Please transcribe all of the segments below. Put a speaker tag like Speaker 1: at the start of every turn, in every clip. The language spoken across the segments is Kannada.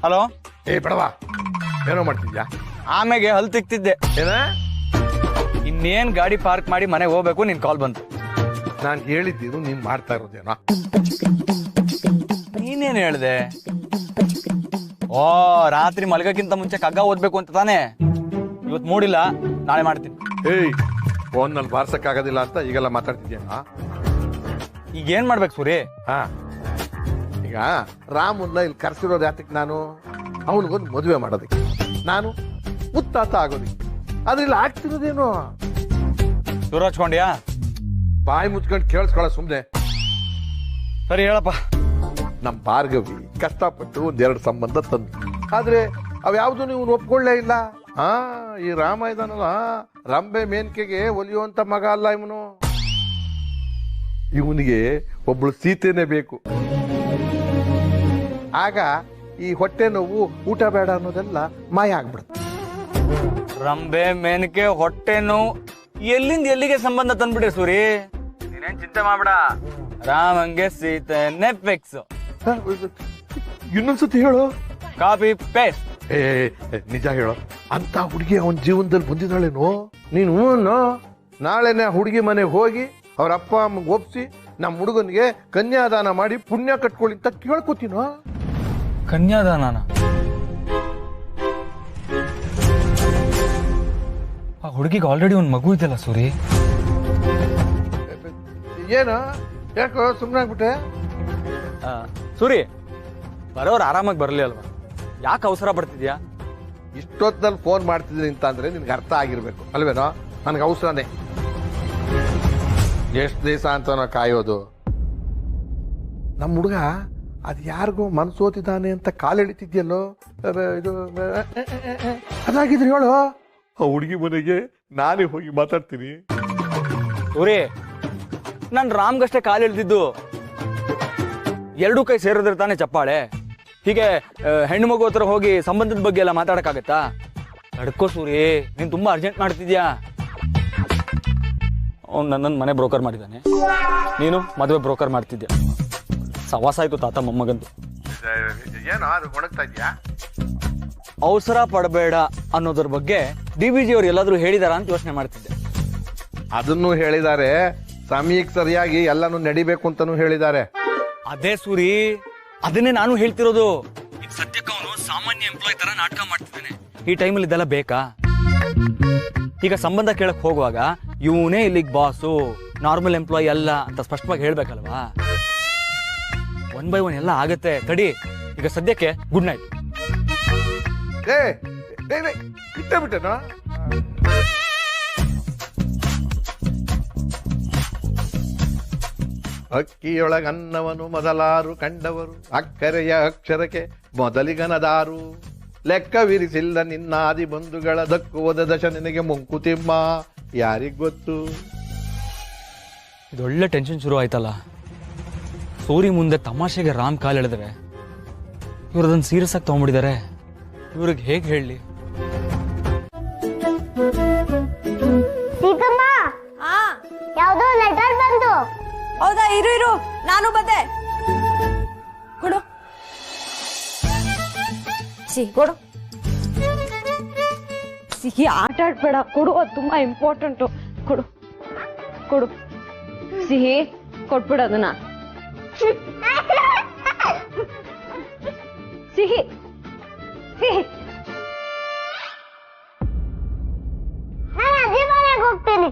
Speaker 1: ಹಲೋ.
Speaker 2: ಬಡವಾ, ಏನೋ ಮಾಡ್ತಿದ್ಯಾ?
Speaker 1: ಆಮೇಲೆ ಹಲ್ ತಿಕ್ತಿದ್ದೆ.
Speaker 2: ಏನ?
Speaker 1: ಇನ್ನೇನ್ ಗಾಡಿ ಪಾರ್ಕ್ ಮಾಡಿ ಮನೆಗೆ ಹೋಗ್ಬೇಕು, ನಿನ್ ಕಾಲ್ ಬಂತು.
Speaker 2: ನಾನು ಹೇಳಿದ್ದು ನೀನ್ ಮಾಡ್ತಾ ಇರೋದೇನೋ?
Speaker 1: ನೀನೇನ್ ಹೇಳ್ದೆ? ಓ, ರಾತ್ರಿ ಮಲಗಕ್ಕಿಂತ ಮುಂಚೆ ಕಗ್ಗ ಓದ್ಬೇಕು ಅಂತ ತಾನೇ? ಇವತ್ತು ಮೂಡಿಲ್ಲ, ನಾಳೆ ಮಾಡ್ತೀನಿ.
Speaker 2: ಫೋನ್ನಲ್ಲಿ ಬಾರ್ಸಕ್ ಆಗೋದಿಲ್ಲ ಅಂತ ಈಗೆಲ್ಲ ಮಾತಾಡ್ತಿದ್ಯಾ?
Speaker 1: ಈಗ ಏನ್ ಮಾಡ್ಬೇಕು ಸೂರಿ?
Speaker 2: ಈಗ ರಾಮನ್ನ ಇಲ್ಲಿ ಕರ್ಸಿರೋದು ಯಾತಕ್ಕೆ? ನಾನು ಅವನಿಗೊಂದು ಮದುವೆ ಮಾಡೋದಕ್ಕೆ, ನಾನು ಮುತ್ತಾತ ಆಗೋದಕ್ಕೆ. ಅದ್ರಲ್ಲಿ ಆಗ್ತಿರೋದೇನು?
Speaker 1: ಶುರು ಹಚ್ಕೊಂಡ್ಯಾ?
Speaker 2: ಬಾಯಿ ಮುಚ್ಕೊಂಡು ಕೇಳಿಸ್ಕೊಳ್ಳೋ ಸುಮ್ನೆ.
Speaker 1: ಸರಿ ಹೇಳಪ್ಪ.
Speaker 2: ನಮ್ ಭಾರ್ಗವಿ ಕಷ್ಟಪಟ್ಟು ಒಂದೆರಡು ಸಂಬಂಧ ತಂದು, ಆದ್ರೆ ಅವ್ಯಾವ್ದು ನೀವು ಒಪ್ಕೊಳ್ಳೇ ಇಲ್ಲ. ಈ ರಾಮ ಇದಾನಲ್ಲ, ರಂಬೆ ಮೇನ್ಕೆಗೆ ಒಲಿಯುವಂತ ಮಗ ಅಲ್ಲ ಇವನು. ಇವನಿಗೆ ಒಬ್ಳು ಸೀತೆನೇ ಬೇಕು. ಆಗ ಈ ಹೊಟ್ಟೆ ನೋವು, ಊಟ ಬೇಡ ಅನ್ನೋದೆಲ್ಲ ಮಾಯ ಆಗ್ಬಿಡುತ್ತೆ.
Speaker 1: ರಂಬೆ ಮೇನಕೆ ಹೊಟ್ಟೆ ನೋವು ಎಲ್ಲಿಂದ ಎಲ್ಲಿಗೆ ಸಂಬಂಧ ತಂದ್ಬಿಟ್ರೆ ಸೂರಿ? ನೀನೇನ್ ಚಿಂತೆ ಮಾಡ್ಬೇಡ, ರಾಮಂಗೆ ಸೀತೆನೇ ಫಿಕ್ಸ್.
Speaker 2: ಇನ್ನೊಂದ್ಸತಿ ಹೇಳು.
Speaker 1: Copy paste.
Speaker 2: ನಿಜ ಹೇಳು, ಅಂತ ಹುಡುಗಿ ಅವನ ಜೀವನದಲ್ಲಿ ಬಂದಿದ್ದಾಳೇನೋ? ನೀನು ನಾಳೆನೆ ಹುಡುಗಿ ಮನೆಗೆ ಹೋಗಿ ಅವ್ರ ಅಪ್ಪ ಅಮ್ಮಂಗೆ ಒಪ್ಸಿ ನಮ್ಮ ಹುಡುಗನಿಗೆ ಕನ್ಯಾದಾನ ಮಾಡಿ ಪುಣ್ಯ ಕಟ್ಕೊಳ್ಳಿ ಅಂತ ಕೇಳ್ಕೊತೀನೋ?
Speaker 1: ಕನ್ಯಾದಾನ? ಆ ಹುಡುಗಿಗೆ ಆಲ್ರೆಡಿ ಒಂದು ಮಗು ಇದೆಯಲ್ಲ ಸೂರಿ.
Speaker 2: ಏನು ಯಾಕೋ ಸುಮ್ಮನೆ ಆಗ್ಬಿಟ್ಟೆ?
Speaker 1: ಸೂರಿ, ಬರೋರು ಆರಾಮಾಗಿ ಬರಲಿ ಅಲ್ವಾ? ಯಾಕೆ ಅವಸರ ಪಡ್ತಿದ್ಯಾ?
Speaker 2: ಇಷ್ಟೊತ್ತಲ್ಲಿ ಫೋನ್ ಮಾಡ್ತಿದ್ದೀನಿ ಅಂತ ಅಂದ್ರೆ ನಿನ್ಗೆ ಅರ್ಥ ಆಗಿರ್ಬೇಕು ಅಲ್ವೇನೋ? ನನಗೆ ಅವಸರನೇ. ಎಷ್ಟು ದಿವಸ ಅಂತ ನಾವು ಕಾಯೋದು? ನಮ್ಮ ಹುಡುಗ ಅದು ಯಾರಿಗೋ ಮನ್ಸೋತಿದ್ದಾನೆ ಅಂತ ಕಾಲು ಎಳಿತಿದ್ಯಲ್ಲೋ, ಇದು ಅದಾಗಿದ್ರೆ ಹೇಳು. ಆ ಹುಡುಗಿ ಮನೆಗೆ ನಾನೇ ಹೋಗಿ ಮಾತಾಡ್ತೀನಿ.
Speaker 1: ಸೂರಿ, ನಾನು ರಾಮ್ಗಷ್ಟೇ ಕಾಲು ಎಳ್ದಿದ್ದು. ಎರಡೂ ಕೈ ಸೇರಿದ್ರೆ ತಾನೇ ಚಪ್ಪಾಳೆ. ಹೀಗೆ ಹೆಣ್ಣು ಮಗು ಹತ್ರ ಹೋಗಿ ಸಂಬಂಧದ ಬಗ್ಗೆ ಎಲ್ಲ ಮಾತಾಡಕ್ಕಾಗತ್ತಾ? ನಡ್ಕೋ ಸೂರಿ, ನೀನ್ ತುಂಬಾ ಅರ್ಜೆಂಟ್ ಮಾಡ್ತಿದ್ಯಾ. ಅವ್ನು ನನ್ನನ್ನು ಮನೆ ಬ್ರೋಕರ್ ಮಾಡಿದ್ದಾನೆ, ನೀನು ಮದುವೆ ಬ್ರೋಕರ್ ಮಾಡ್ತಿದ್ಯಾ. ಸವಾಸ ಆಯ್ತು ತಾತ ಮೊಮ್ಮಗಂದು.
Speaker 2: ಏನೋ ಅದು ಗೊಣಗ್ತಾ ಇದ್ಯಾ?
Speaker 1: ಅವಸರ ಪಡಬೇಡ ಅನ್ನೋದ್ರ ಬಗ್ಗೆ DBG ಅವ್ರು ಎಲ್ಲಾದ್ರೂ ಹೇಳಿದಾರ ಅಂತ ಯೋಚನೆ ಮಾಡ್ತಿದ್ದೆ.
Speaker 2: ಅದನ್ನು ಹೇಳಿದ್ದಾರೆ, ಸಮಯಕ್ಕೆ ಸರಿಯಾಗಿ ಎಲ್ಲಾನು ನಡಿಬೇಕು ಅಂತಾನು ಹೇಳಿದ್ದಾರೆ.
Speaker 1: ಅದೇ ಸೂರಿ, ಅದನ್ನೇ ನಾನು ಹೇಳ್ತಿರೋದು. ಈಗ ಸದ್ಯಕ್ಕೆ ಅವನು ಸಾಮಾನ್ಯ ಎಂಪ್ಲಾಯ್ ತರ ನಾಟಕ ಮಾಡ್ತಿದ್ದಾನೆ. ಈ ಟೈಮಲ್ಲಿ ಇದೆಲ್ಲ ಬೇಕಾ? ಈಗ ಸಂಬಂಧ ಕೇಳಕ್ ಹೋಗುವಾಗ ಇವನೇ ಇಲ್ಲಿಗೆ ಬಾಸು, ನಾರ್ಮಲ್ ಎಂಪ್ಲಾಯ್ ಅಲ್ಲ ಅಂತ ಸ್ಪಷ್ಟವಾಗಿ ಹೇಳ್ಬೇಕಲ್ವಾ? 1 by 1 ಎಲ್ಲ ಆಗತ್ತೆ, ತಡಿ. ಈಗ ಸದ್ಯಕ್ಕೆ ಗುಡ್ ನೈಟ್.
Speaker 2: ಬಿಟ್ಟೆ ಬಿಟ್ಟೆನೋ? ಅಕ್ಕಿಯೊಳಗನ್ನವನು ಮೊದಲಾರು ಕಂಡವರು, ಅಕ್ಕರೆಯ ಅಕ್ಷರಕ್ಕೆ ಮೊದಲಿಗನದಾರು. ಲೆಕ್ಕವಿರಿಸಿಲ್ಲ ನಿನ್ನಾದಿ ಬಂಧುಗಳ ದಕ್ಕುವುದ ದಶ ನಿನಗೆ ಮುಂಕುತಿಮ್ಮ, ಯಾರಿಗ್ ಗೊತ್ತು?
Speaker 1: ಇದೊಳ್ಳೆ ಟೆನ್ಷನ್ ಶುರು ಆಯ್ತಲ್ಲ. ಸೂರಿ ಮುಂದೆ ತಮಾಷೆಗೆ ರಾಮ್ ಕಾಲ್ ಎಳೆದ್ರೆ ಇವ್ರದನ್ನ ಸೀರಿಯಸ್ ಆಗಿ ತಗೊಂಡ್ಬಿಟ್ಟಿದ್ದಾರೆ. ಇವ್ರಿಗೆ ಹೇಗೆ ಹೇಳಿ?
Speaker 3: ಯಾವ್ದೋ ಲೆಟರ್ ಬಂತು.
Speaker 4: ಹೌದಾ? ಇರು ನಾನು ಬಂದೆ. ಕೊಡು ಸಿಹಿ, ಕೊಡು ಸಿಹಿ. ಆಟ ಆಡ್ಬೇಡ, ಕೊಡು, ಅದು ತುಂಬಾ ಇಂಪಾರ್ಟೆಂಟು. ಕೊಡು ಕೊಡು ಸಿಹಿ, ಕೊಟ್ಬಿಡು ಅದನ್ನ. ಸಿಹಿ ಸಿಹಿ.
Speaker 3: ನಾನು ಅಜ್ಜಿ ಮನೆಗೆ ಹೋಗ್ತೀನಿ.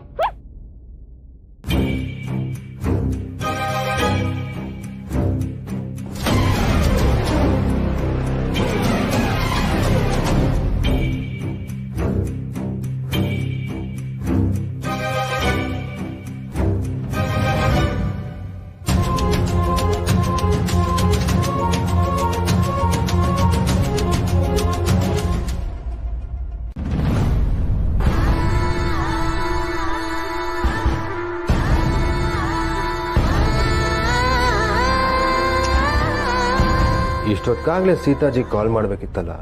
Speaker 5: ಇಷ್ಟೊತ್ತಾಗಲೇ ಸೀತಾಜಿ ಕಾಲ್ ಮಾಡಬೇಕಿತ್ತಲ್ಲ.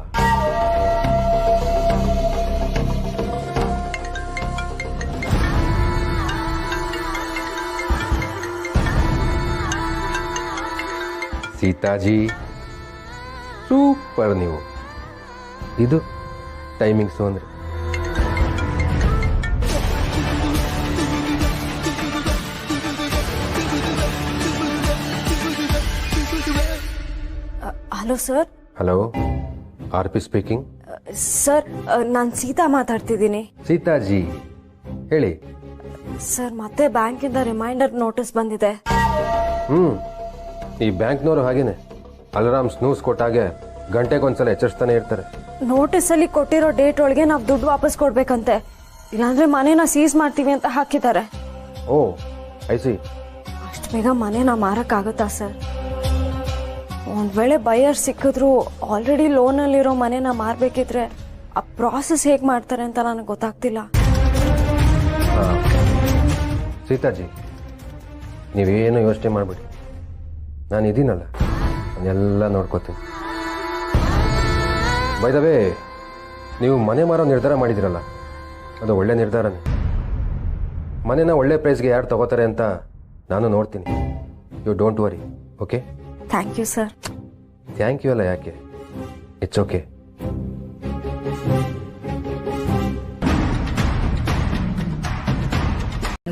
Speaker 5: ಸೀತಾಜಿ, ಸೂಪರ್ ನೀವು. ಇದು ಟೈಮಿಂಗ್ಸು ಅಂದರೆ.
Speaker 4: Hello sir.
Speaker 5: Hello, R P speaking.
Speaker 4: Sir, ನಾನು ಸೀತಾ ಮಾತಾಡ್ತಿದ್ದೀನಿ.
Speaker 5: ಸೀತಾಜಿ ಹೇಳಿ.
Speaker 4: ಸರ್, ಮತ್ತೆ ಬ್ಯಾಂಕಿಂದ ರಿಮೈಂಡರ್ ನೋಟಿಸ್ ಬಂದಿದೆ.
Speaker 5: ಈ ಬ್ಯಾಂಕ್ನವರು ಹಾಗೇನೆ ಅಲಾರಾಮ್ ಸ್ನೂಸ್ ಕೊಟ್ಟಾಗೆ ಗಂಟೆಗೊಂದ್ಸಲ ಎಚ್ಚರಿಸ್ತಾನೆ ಇರ್ತಾರೆ.
Speaker 4: ನೋಟಿಸಲ್ಲಿ ಕೊಟ್ಟಿರೋ ಡೇಟ್ ಒಳಗೆ ನಾವು ದುಡ್ಡು ವಾಪಸ್ ಕೊಡ್ಬೇಕಂತೆ, ಇಲ್ಲಾಂದ್ರೆ ಮನೇನ ಸೀಸ್ ಮಾಡ್ತೀವಿ ಅಂತ ಹಾಕಿದ್ದಾರೆ.
Speaker 5: ಓ ಐ ಸಿ.
Speaker 4: ಅಷ್ಟು ಬೇಗ ಮನೇನ ಮಾರಕ್ಕಾಗತ್ತಾ ಸರ್? ಒಂದ್ ವೇಳೆ ಬೈಯರ್ ಸಿಕ್ಕಿದ್ರು ಆಲ್ರೆಡಿ ಲೋನಲ್ಲಿರೋ ಮನೇನ ಮಾರ್ಬೇಕಿದ್ರೆ ಆ ಪ್ರಾಸೆಸ್ ಹೇಗೆ ಮಾಡ್ತಾರೆ ಅಂತ ನನಗೆ ಗೊತ್ತಾಗ್ತಿಲ್ಲ.
Speaker 5: ಸೀತಾಜಿ, ನೀವೇನು ಯೋಚನೆ ಮಾಡಬೇಡಿ, ನಾನು ಇದೀನಲ್ಲ, ನಾನೆಲ್ಲ ನೋಡ್ಕೋತೀನಿ. ಬೈ ದ ವೇ, ನೀವು ಮನೆ ಮಾರೋ ನಿರ್ಧಾರ ಮಾಡಿದಿರಲ್ಲ, ಅದು ಒಳ್ಳೆ ನಿರ್ಧಾರನೇ. ಮನೆನ ಒಳ್ಳೆ ಪ್ರೈಸ್ಗೆ ಯಾರು ತಗೋತಾರೆ ಅಂತ ನಾನು ನೋಡ್ತೀನಿ. You don't worry, okay?
Speaker 4: Thank you sir.
Speaker 5: Thank you ಅಲ್ಲ, ಯಾಕೆ, ಇಟ್ಸ್ ಓಕೆ.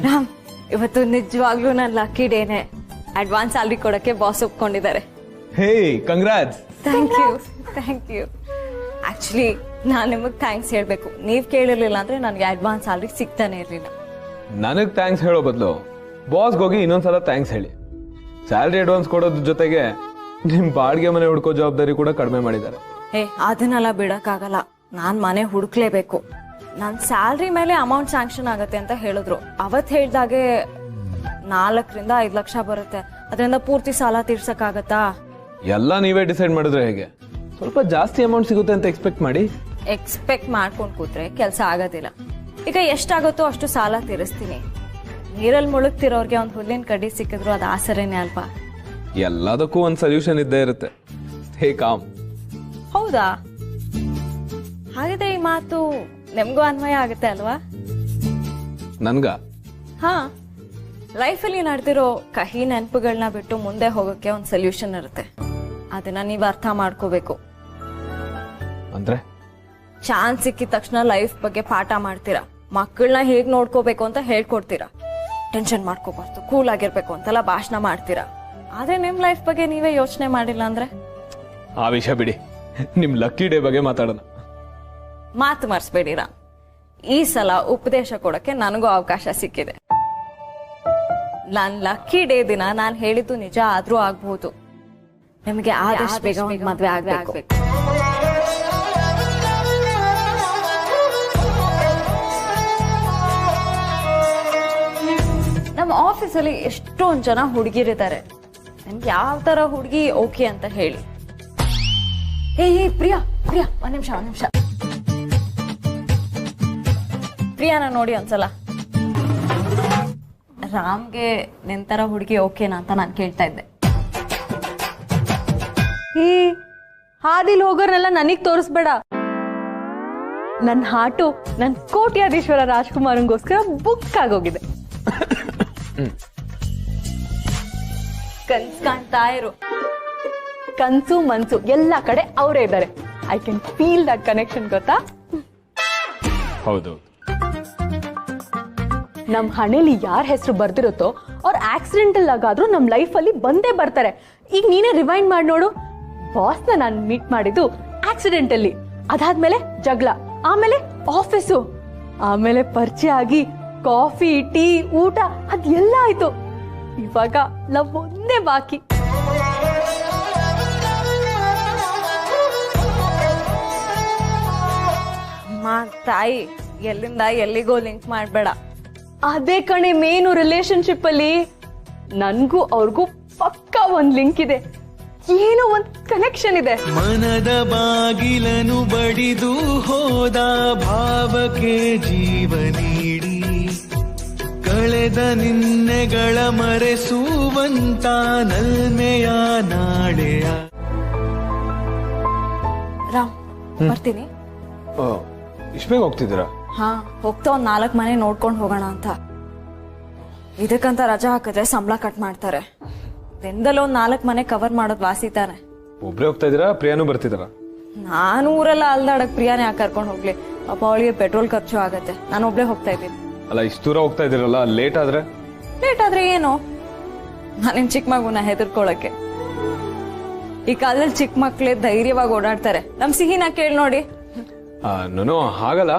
Speaker 4: ರಾಮ್, ಇವತ್ತು ನಿಜವಾಗ್ಲೂ ನನ್ನ ಲಕ್ಕಿ ಡೇನೆ. ಅಡ್ವಾನ್ಸ್ ಸ್ಯಾಲ್ರಿ ಕೊಡಕ್ಕೆ ಬಾಸ್ ಒಪ್ಕೊಂಡಿದ್ದಾರೆ.
Speaker 1: Hey, congrats.
Speaker 4: Thank you, thank you. Actually ನಾನು ನಿಮಗೆ ಥ್ಯಾಂಕ್ಸ್ ಹೇಳ್ಬೇಕು. ನೀವು ಕೇಳಿರ್ಲಿಲ್ಲ ಅಂದ್ರೆ ನನಗೆ ಅಡ್ವಾನ್ಸ್ ಸ್ಯಾಲ್ರಿ ಸಿಗ್ತಾನೆ ಇರಲಿಲ್ಲ.
Speaker 6: ನನಗೆ ಥ್ಯಾಂಕ್ಸ್ ಹೇಳೋ ಬದಲು ಬಾಸ್ಗೆ ಹೋಗಿ ಇನ್ನೊಂದ್ಸಲ ಥ್ಯಾಂಕ್ಸ್ ಹೇಳಿ. ಸ್ಯಾಲ್ರಿ ಅಡ್ವಾನ್ಸ್ ಕೊಡೋದ್ರ ಜೊತೆಗೆ ನಿಮ್ ಬಾಡಿಗೆ ಮನೆ ಹುಡ್ಕೋ ಜವಾಬ್ದಾರಿ ಕೂಡ ಕಡಿಮೆ ಮಾಡಿದ್ದಾರೆ.
Speaker 4: ಅದನ್ನೆಲ್ಲ ಬಿಡಕ್ಕಾಗಲ್ಲ, ನಾನ್ ಮನೆ ಹುಡುಕ್ಲೇಬೇಕು. ನನ್ ಸ್ಯಾಲ್ರಿ ಮೇಲೆ ಅಮೌಂಟ್ ಸ್ಯಾಂಕ್ಷನ್ ಆಗತ್ತೆ ಅಂತ ಹೇಳಿದ್ರು. ಅವತ್ ಹೇಳ್ದಾಗೆ 4 ರಿಂದ 5 ಲಕ್ಷ ಬರುತ್ತೆ. ಅದರಿಂದ ಪೂರ್ತಿ ಸಾಲ ತೀರ್ಸಕ್ಕಾಗತ್ತಾ?
Speaker 6: ಎಲ್ಲ ನೀವೇ ಡಿಸೈಡ್ ಮಾಡಿದ್ರೆ ಹೇಗೆ? ಸ್ವಲ್ಪ ಜಾಸ್ತಿ ಅಮೌಂಟ್ ಸಿಗುತ್ತೆ ಅಂತ ಎಕ್ಸ್ಪೆಕ್ಟ್ ಮಾಡಿ.
Speaker 4: ಎಕ್ಸ್ಪೆಕ್ಟ್ ಮಾಡ್ಕೊಂಡ್ ಕೂತ್ರೆ ಕೆಲಸ ಆಗೋದಿಲ್ಲ. ಈಗ ಎಷ್ಟಾಗುತ್ತೋ ಅಷ್ಟು ಸಾಲ ತೀರಿಸ್ತೀನಿ. ನೀರಲ್ಲಿ ಮುಳುಗ್ತಿರೋರ್ಗೆ ಒಂದು ಹುಲ್ಲಿನ ಕಡ್ಡಿ ಸಿಕ್ಕಿದ್ರು ಅದು ಆಸರೇನೆ ಅಲ್ವಾ?
Speaker 6: ಎಲ್ಲದಕ್ಕೂ ಒಂದು ಸೊಲ್ಯೂಷನ್ ಇದ್ದೇ ಇರುತ್ತೆ. ಹೇ ಕಾಮ್.
Speaker 4: ಹೌದಾ? ಹಾಗಿದ್ರೆ ಈ ಮಾತು ನಿಮ್ಗೂ ಅನ್ವಯ ಆಗುತ್ತೆ ಅಲ್ವಾ?
Speaker 6: ನನ್ಗ?
Speaker 4: ಹಾ, ಲೈಫಲ್ಲಿ ನಡೆದಿರೋ ಕಹಿ ನೆನಪುಗಳನ್ನ ಬಿಟ್ಟು ಮುಂದೆ ಹೋಗೋಕೆ ಒಂದು ಸೊಲ್ಯೂಷನ್ ಇರುತ್ತೆ. ಅದನ್ನ ನೀವು ಅರ್ಥ ಮಾಡ್ಕೋಬೇಕು.
Speaker 6: ಅಂದ್ರೆ
Speaker 4: ಚಾನ್ಸ್ ಸಿಕ್ಕಿದ ತಕ್ಷಣ ಲೈಫ್ ಬಗ್ಗೆ ಪಾಠ ಮಾಡ್ತೀರಾ, ಮಕ್ಕಳನ್ನ ಹೇಗ್ ನೋಡ್ಕೋಬೇಕು ಅಂತ ಹೇಳ್ಕೊಡ್ತೀರಾ, ಟೆನ್ಷನ್ ಮಾಡ್ಕೋಬಾರ್ದು, ಕೂಲ್ ಆಗಿರ್ಬೇಕು ಅಂತೆಲ್ಲ ಭಾಷಣ ಮಾಡ್ತೀರಾ. ಆದ್ರೆ ನಿಮ್ ಲೈಫ್ ಬಗ್ಗೆ ನೀವೇ ಯೋಚನೆ ಮಾಡಿಲ್ಲ ಅಂದ್ರೆ?
Speaker 6: ಆ ವಿಷಯ ಬಿಡಿ, ನಿಮ್ ಲಕ್ಕಿ ಡೇ ಬಗ್ಗೆ ಮಾತಾಡೋಣ.
Speaker 4: ಮಾತು ಮರ್ಸ್ಬೇಡಿರಾ. ಈ ಸಲ ಉಪದೇಶ ಕೊಡಕ್ಕೆ ನನಗೂ ಅವಕಾಶ ಸಿಕ್ಕಿದೆ. ನಾನ್ ಲಕ್ಕಿ ಡೇ ದಿನ ನಾನ್ ಹೇಳಿದ್ದು ನಿಜ ಆದ್ರೂ ಆಗ್ಬಹುದು. ನಿಮಗೆ ಆದಷ್ಟು ಬೇಗ ಒಂದು ಮದ್ವೆ ಆಗ್ಬೇಕು. ನಮ್ಮ ಆಫೀಸಲ್ಲಿ ಎಷ್ಟೊಂದ್ ಜನ ಹುಡುಗಿರಿದ್ದಾರೆ. ನಿಮ್ಗೆ ಯಾವ ತರ ಹುಡುಗಿ ಓಕೆ ಅಂತ ಹೇಳಿ. ಏ ಪ್ರಿಯಾ, ಪ್ರಿಯಾ, ಒಂದ್ ನಿಮಿಷ. ಪ್ರಿಯಾನ ನೋಡಿ ಒಂದ್ಸಲ. ರಾಮ್ಗೆ ನಿಂತರ ಹುಡುಗಿ ಓಕೆನಾ ಅಂತ ನಾನು ಕೇಳ್ತಾ ಇದ್ದೆ.
Speaker 7: ಹಾದಿಲ್ ಹೋಗೋರ್ನೆಲ್ಲ ನನಗ್ ತೋರಿಸ್ಬೇಡ. ನನ್ನ ಹಾಟು ನನ್ ಕೋಟ್ಯಾಧೀಶ್ವರ ರಾಜ್ಕುಮಾರ್ಗೋಸ್ಕರ ಬುಕ್ ಆಗೋಗಿದೆ.
Speaker 4: ಕನ್ಸ್ ಕಾಣ್ತಾ ಇರು.
Speaker 7: ಕನ್ಸು ಮನ್ಸು ಎಲ್ಲ ಕಡೆ ಅವರೇ ಇದ್ದಾರೆ. I can feel that connection, ಗೊತ್ತಾ?
Speaker 6: ಹೌದು.
Speaker 7: ನಮ್ ಹಣೆಲಿ ಯಾರ ಹೆಸರು ಬರ್ದಿರುತ್ತೋ ಅವ್ರ ಆಕ್ಸಿಡೆಂಟಲ್ ಆಗಾದ್ರೂ ನಮ್ ಲೈಫ್ ಅಲ್ಲಿ ಬಂದೇ ಬರ್ತಾರೆ. ಈಗ ನೀನೇ ರಿವೈಂಡ್ ಮಾಡಿ ನೋಡು. ಬಾಸ್ನ ನಾನು ಮೀಟ್ ಮಾಡಿದ್ದು ಆಕ್ಸಿಡೆಂಟಲ್ಲಿ, ಅದಾದ್ಮೇಲೆ ಜಗಳ, ಆಮೇಲೆ ಆಫೀಸು, ಆಮೇಲೆ ಪರಿಚಯ ಆಗಿ ಕಾಫಿ, ಟೀ, ಊಟ ಅದೆಲ್ಲ ಆಯ್ತು. ಇವಾಗ ಲವ್ ಒಂದೇ ಬಾಕಿ.
Speaker 4: ತಾಯಿ, ಎಲ್ಲಿಂದ ಎಲ್ಲಿಗೋ ಲಿಂಕ್ ಮಾಡ್ಬೇಡ.
Speaker 7: ಅದೇ ಕಣೆ ಮೇನು ರಿಲೇಶನ್ಶಿಪ್ ಅಲ್ಲಿ. ನನ್ಗೂ ಅವ್ರಿಗೂ ಪಕ್ಕಾ ಒಂದ್ ಲಿಂಕ್ ಇದೆ, ಏನೋ ಒಂದ್ ಕನೆಕ್ಷನ್ ಇದೆ.
Speaker 8: ಮನದ ಬಾಗಿಲನು ಬಡಿದು ಹೋದ ಭಾವಕ್ಕೆ ಜೀವ ನೀಡಿ ಕಳೆದ ನಿನ್ನೆಗಳ ಮರೆಸುವಂತ ನಲ್ಮೆಯ ನಾಳೆಯ.
Speaker 4: ರಾಮ್, ಬರ್ತೀನಿ.
Speaker 6: ಇಷ್ಟು ಬೇಗ ಹೋಗ್ತಿದ್ದೀರಾ?
Speaker 4: ಹಾ, ಹೋಗ್ತಾ ಒಂದ್ 4 ಮನೆ ನೋಡ್ಕೊಂಡು ಹೋಗೋಣ ಅಂತ. ಇದಕ್ಕಂತ ರಜಾ ಹಾಕಿದ್ರೆ ಸಂಬಳ ಕಟ್ ಮಾಡ್ತಾರೆ. ದಿನದಲ್ಲೂ ಒಂದ್ 4 ಮನೆ ಕವರ್ ಮಾಡೋದು ವಾಸಿ ತಾನೆ.
Speaker 6: ಒಬ್ರೇ ಹೋಗ್ತಾ ಇದ್ದೀರಾ? ಪ್ರಿಯಾನು ಬರ್ತಿದಾರ?
Speaker 4: ನಾನು ಊರೆಲ್ಲ ಅಲ್ದಾಡಕ್ ಪ್ರಿಯಾನೇ ಯಾಕೆ ಕರ್ಕೊಂಡು ಹೋಗ್ಲಿ, ಪಾಪ ಅವಳಿಗೆ ಪೆಟ್ರೋಲ್ ಖರ್ಚು ಆಗತ್ತೆ. ನಾನು ಒಬ್ಳೆ ಹೋಗ್ತಾ ಇದ್ದೀನಿ.
Speaker 6: ಅಲ್ಲ ಇಷ್ಟು ದೂರ ಹೋಗ್ತಾ ಇದ್ದೀರಲ್ಲ, ಲೇಟ್ ಆದ್ರೆ
Speaker 4: ಏನು, ನಾನೇನ್ ಚಿಕ್ಕ ಮಗುನ ಹೆದರ್ಕೊಳಕ್ಕೆ? ಈ ಕಾಲದಲ್ಲಿ ಚಿಕ್ಕ ಮಕ್ಳೇ ಧೈರ್ಯವಾಗಿ ಓಡಾಡ್ತಾರೆ. ನಮ್ ಸಿಹಿನ ಕೇಳಿ ನೋಡಿ.
Speaker 6: ನಾನು ಹಾಗಲ್ಲ.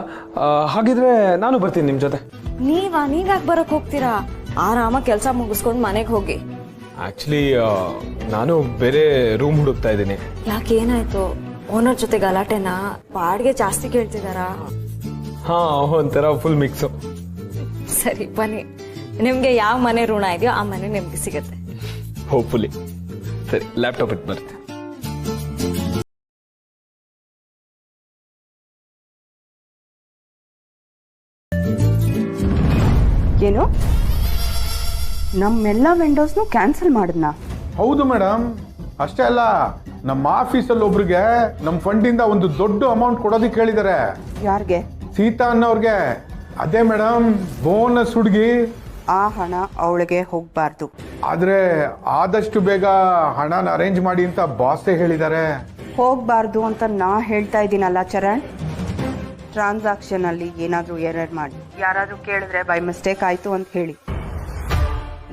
Speaker 6: ಹಾಗಿದ್ರೆ ನಾನು ಬರ್ತೀನಿ ನಿಮ್ ಜೊತೆ.
Speaker 4: ನೀವ್ಯಾಕೆ ಬರಕ್ ಹೋಗ್ತೀರಾ? ಆರಾಮ ಕೆಲಸ ಮುಗಿಸ್ಕೊಂಡು ಮನೆಗೆ ಹೋಗಿ.
Speaker 6: ಆಕ್ಚುಲಿ ನಾನು ಬೇರೆ ರೂಮ್ ಹುಡುಕ್ತಾ ಇದ್ದೀನಿ.
Speaker 4: ಯಾಕೆ, ಏನಾಯ್ತು? ಓನರ್ ಜೊತೆ ಗಲಾಟೆನಾ? ಬಾಡಿಗೆ ಜಾಸ್ತಿ ಕೇಳ್ತಿದಾರಾ?
Speaker 6: ಹಾ, ಒಂಥರ ಫುಲ್ ಮಿಕ್ಸು.
Speaker 4: ಸರಿ ಬನ್ನಿ, ನಿಮ್ಗೆ ಯಾವ ಮನೆ ಋಣ ಇದೆಯೋ ಆ ಮನೆ ನಿಮ್ಗೆ ಸಿಗತ್ತೆ.
Speaker 6: ಹೋಪ್ಫುಲಿ. ಸರಿ, ಲ್ಯಾಪ್ಟಾಪ್ ಇಟ್ಟು ಬರುತ್ತೆ.
Speaker 9: ಏನು, ನಮ್ಮೆಲ್ಲ ವಿಂಡೋಸ್ನು ಕ್ಯಾನ್ಸಲ್ ಮಾಡಿದ್ನಾ?
Speaker 2: ಹೌದು ಮೇಡಮ್. ಅಷ್ಟೇ ಅಲ್ಲ, ನಮ್ಮ ಆಫೀಸಲ್ಲಿ ಒಬ್ರಿಗೆ ನಮ್ಮ ಫಂಡಿಂದ ಒಂದು ದೊಡ್ಡ ಅಮೌಂಟ್ ಕೊಡೋದಕ್ಕೆ ಹೇಳಿದ್ದಾರೆ.
Speaker 9: ಯಾರಿಗೆ?
Speaker 2: ಸೀತಾ ಅನ್ನೋರ್ಗೆ. ಅದೇ ಮೇಡಮ್, ಬೋನಸ್ ಹುಡುಗಿ.
Speaker 9: ಆ ಹಣ ಅವಳಿಗೆ ಹೋಗ್ಬಾರ್ದು.
Speaker 2: ಆದ್ರೆ ಆದಷ್ಟು ಬೇಗ ಹಣನ ಅರೇಂಜ್ ಮಾಡಿ ಅಂತ ಬಾಸೇ ಹೇಳಿದ್ದಾರೆ.
Speaker 9: ಹೋಗ್ಬಾರ್ದು ಅಂತ ನಾ ಹೇಳ್ತಾ ಇದ್ದೀನಲ್ಲ ಚರಣ್. ಟ್ರಾನ್ಸಾಕ್ಷನ್ ಅಲ್ಲಿ ಏನಾದ್ರೂ ಎರರ್ ಮಾಡಿ ಯಾರಾದ್ರೂ ಕೇಳಿದ್ರೆ ಬೈ ಮಿಸ್ಟೇಕ್ ಆಯ್ತು ಅಂತ ಹೇಳಿ.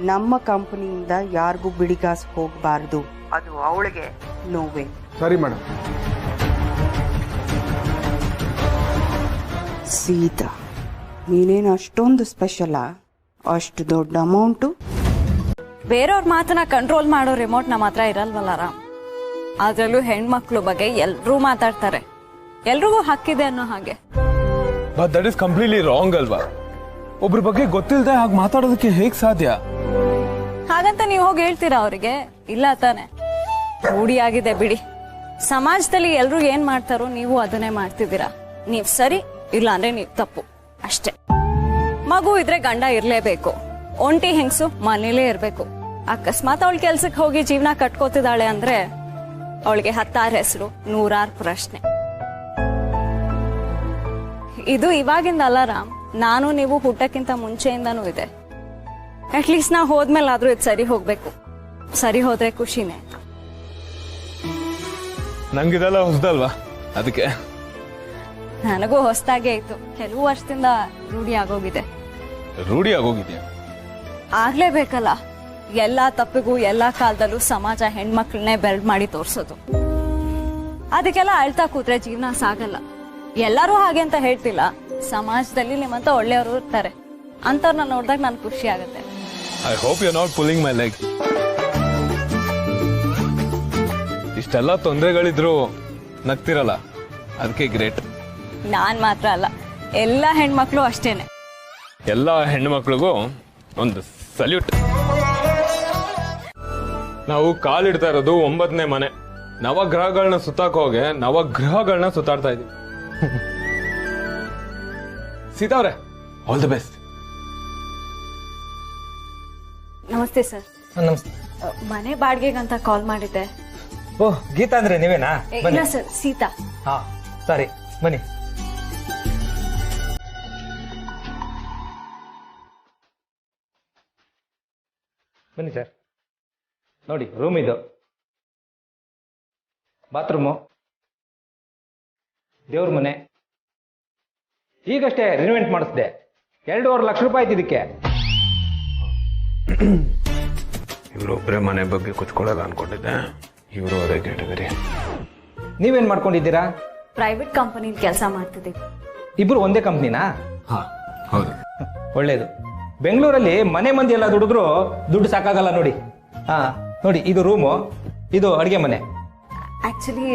Speaker 9: ನಮ್ಮ ಕಂಪನಿಯಿಂದ ಯಾರಿಗೂ ಬಿಡಿಗಾಸು ಹೋಗ್ಬಾರ್ದು. ಅದು ಅವಳಿಗೆ ನೋವೇ.
Speaker 2: ಸರಿ ಮೇಡಮ್.
Speaker 9: ಸೀತಾ, ನೀನೇನು ಅಷ್ಟೊಂದು ಸ್ಪೆಷಲಾ? ಅಷ್ಟು ದೊಡ್ಡ ಅಮೌಂಟು?
Speaker 4: ಬೇರೆಯವ್ರ ಮಾತನ್ನ ಕಂಟ್ರೋಲ್ ಮಾಡೋ ರಿಮೋಟ್ ನಮ್ಮ ಹತ್ರ ಇರಲ್ವಲ್ಲ ರಾಮ್. ಅದ್ರಲ್ಲೂ ಹೆಣ್ಮಕ್ಳು ಬಗ್ಗೆ ಎಲ್ರೂ ಮಾತಾಡ್ತಾರೆ. ಎಲ್ರಿಗೂ ಹಕ್ಕಿದೆ ಅನ್ನೋ ಹಾಗೆ.
Speaker 6: But that is completely wrong ಅಲ್ವಾ? ಒಬ್ರ ಬಗ್ಗೆ ಗೊತ್ತಿಲ್ಲದೆ ಹಾಗೆ ಮಾತಾಡೋದಕ್ಕೆ ಹೇಗ್ ಸಾಧ್ಯ?
Speaker 4: ಹಾಗಂತ ನೀವು ಹೋಗಿ ಹೇಳ್ತೀರಾ ಅವರಿಗೆ? ಇಲ್ಲ ತಾನೆ, ರೂಢಿಯಾಗಿದೆ ಬಿಡಿ. ಸಮಾಜದಲ್ಲಿ ಎಲ್ರು ಏನ್ ಮಾಡ್ತಾರೋ ನೀವು ಅದನ್ನೇ ಮಾಡ್ತಿದ್ದೀರಾ. ನೀವ್ ಸರಿ, ಇಲ್ಲ ಅಂದ್ರೆ ನೀವ್ ತಪ್ಪು ಅಷ್ಟೇ. ಮಗು ಇದ್ರೆ ಗಂಡ ಇರ್ಲೇಬೇಕು. ಒಂಟಿ ಹೆಂಗ್ಸು ಮನೇಲೇ ಇರ್ಬೇಕು. ಅಕಸ್ಮಾತ್ ಅವಳ ಕೆಲ್ಸಕ್ಕೆ ಹೋಗಿ ಜೀವನ ಕಟ್ಕೋತಿದ್ದಾಳೆ ಅಂದ್ರೆ ಅವಳಿಗೆ 10 ಹೆಸರು, 100 ಪ್ರಶ್ನೆ. ಇದು ಇವಾಗಿಂದ ಅಲ್ಲ ರಾಮ್, ನಾನು ನೀವು ಹುಟ್ಟಕ್ಕಿಂತ ಮುಂಚೆಯಿಂದಾನೂ ಇದೆ. ಅಟ್ಲೀಸ್ಟ್ ನಾ ಹೋದ್ಮೇಲೆ ಆದ್ರೂ ಇದು ಸರಿ ಹೋಗ್ಬೇಕು. ಸರಿ ಹೋದ್ರೆ ಖುಷಿನೇ.
Speaker 6: ನಂಗಿದೆಲ್ಲ ಹೊಸದಲ್ವಾ, ಅದಕ್ಕೆ.
Speaker 4: ನನಗೂ ಹೊಸದಾಗೆ ಇತ್ತು. ಕೆಲವು ವರ್ಷದಿಂದ ರೂಢಿ ಆಗೋಗಿದೆ.
Speaker 6: ರೂಢಿ ಆಗೋಗಿದ್ಯಾ?
Speaker 4: ಆಗ್ಲೇಬೇಕಲ್ಲ. ಎಲ್ಲಾ ತಪ್ಪಿಗೂ ಎಲ್ಲಾ ಕಾಲದಲ್ಲೂ ಸಮಾಜ ಹೆಣ್ಮಕ್ಳನ್ನೇ ಬೆಲ್ಡ್ ಮಾಡಿ ತೋರ್ಸೋದು. ಅದಕ್ಕೆಲ್ಲ ಅಳ್ತಾ ಕೂತ್ರೆ ಜೀವನ ಸಾಗಲ್ಲ. ಎಲ್ಲರೂ ಹಾಗೆ ಅಂತ ಹೇಳ್ತಿಲ್ಲ. ಸಮಾಜದಲ್ಲಿ ನಿಮ್ಮಂತ ಒಳ್ಳೆಯವರು ಇರ್ತಾರೆ. ಅಂತವ್ರನ್ನ ನೋಡಿದಾಗ ನನ್ ಖುಷಿ ಆಗುತ್ತೆ.
Speaker 6: I hope you not pulling my leg. ಇಷ್ಟೆಲ್ಲ ತೊಂದರೆಗಳಿದ್ರು ನಗ್ತಿರಲ್ಲ, ಅದಕ್ಕೆ ಗ್ರೇಟ್.
Speaker 4: ನಾನ್ ಮಾತ್ರ ಅಲ್ಲ, ಎಲ್ಲಾ ಹೆಣ್ಮಕ್ಳು ಅಷ್ಟೇನೆ.
Speaker 6: ಎಲ್ಲ ಹೆಣ್ಮಕ್ಳಿಗೂ ಒಂದು ಸಲ್ಯೂಟ್. ನಾವು ಕಾಲಿಡ್ತಾ ಇರೋದು 9ನೇ ಮನೆ. ನವಗ್ರಹಗಳನ್ನ ಸುತ್ತಾಕ ಹೋಗಿ ನವಗ್ರಹಗಳನ್ನ ಸುತ್ತಾಡ್ತಾ ಇದೀವಿ. ಸೀತಾ ಅವ್ರೆ, ಆಲ್ ದಿ ಬೆಸ್ಟ್.
Speaker 4: ನಮಸ್ತೆ ಸರ್.
Speaker 1: ನಮಸ್ತೆ.
Speaker 4: ಮನೆ ಬಾಡಿಗೆಗಂತ ಕಾಲ್ ಮಾಡಿದ್ದೆ.
Speaker 1: ಓಹ್, ಗೀತಾ ಅಂದ್ರೆ ನೀವೇನಾ?
Speaker 4: ಇಲ್ಲ ಸರ್, ಸೀತಾ.
Speaker 1: ಹಾ ಸರಿ, ಬನ್ನಿ. ಬನ್ನಿ ಸರ್. ನೋಡಿ, ರೂಮ್ ಇದು, ಬಾತ್ರೂಮು, ದೇವ್ರ ಮನೆ. ಈಗಷ್ಟೇ ರಿನೋವೇಟ್ ಮಾಡಿಸ್ದೆ. 2.5 ಲಕ್ಷ ರೂಪಾಯಿ ಆಯ್ತು ಇದಕ್ಕೆ.
Speaker 6: ಇವರೊಬ್ಬರೇ ಮನೆ ಬಗ್ಗೆ ಕುತ್ಕೊಳ್ಳಲ್ಲ ಅನ್ಕೊಂಡಿದ್ದೆ. ಇವರು ಅದೇ ಕೇಳಿದ್ರಿ.
Speaker 1: ನೀವೇನ್ ಮಾಡ್ಕೊಂಡಿದ್ದೀರಾ?
Speaker 4: ಪ್ರೈವೇಟ್ ಕಂಪನಿ ಕೆಲಸ ಮಾಡ್ತಿದ್ದೀವಿ.
Speaker 1: ಇಬ್ರು ಒಂದೇ ಕಂಪ್ನಿನಾ?
Speaker 6: ಹಾ, ಹೌದು.
Speaker 1: ಒಳ್ಳೇದು. ಬೆಂಗಳೂರಲ್ಲಿ ಮನೆ ಮಂದಿ ಎಲ್ಲ ದುಡಿದ್ರು ದುಡ್ಡು ಸಾಕಾಗಲ್ಲ ನೋಡಿ. ಹಾ ನೋಡಿ, ಇದು ರೂಮು, ಇದು ಅಡುಗೆ ಮನೆ.
Speaker 4: ಆಕ್ಚುಲಿ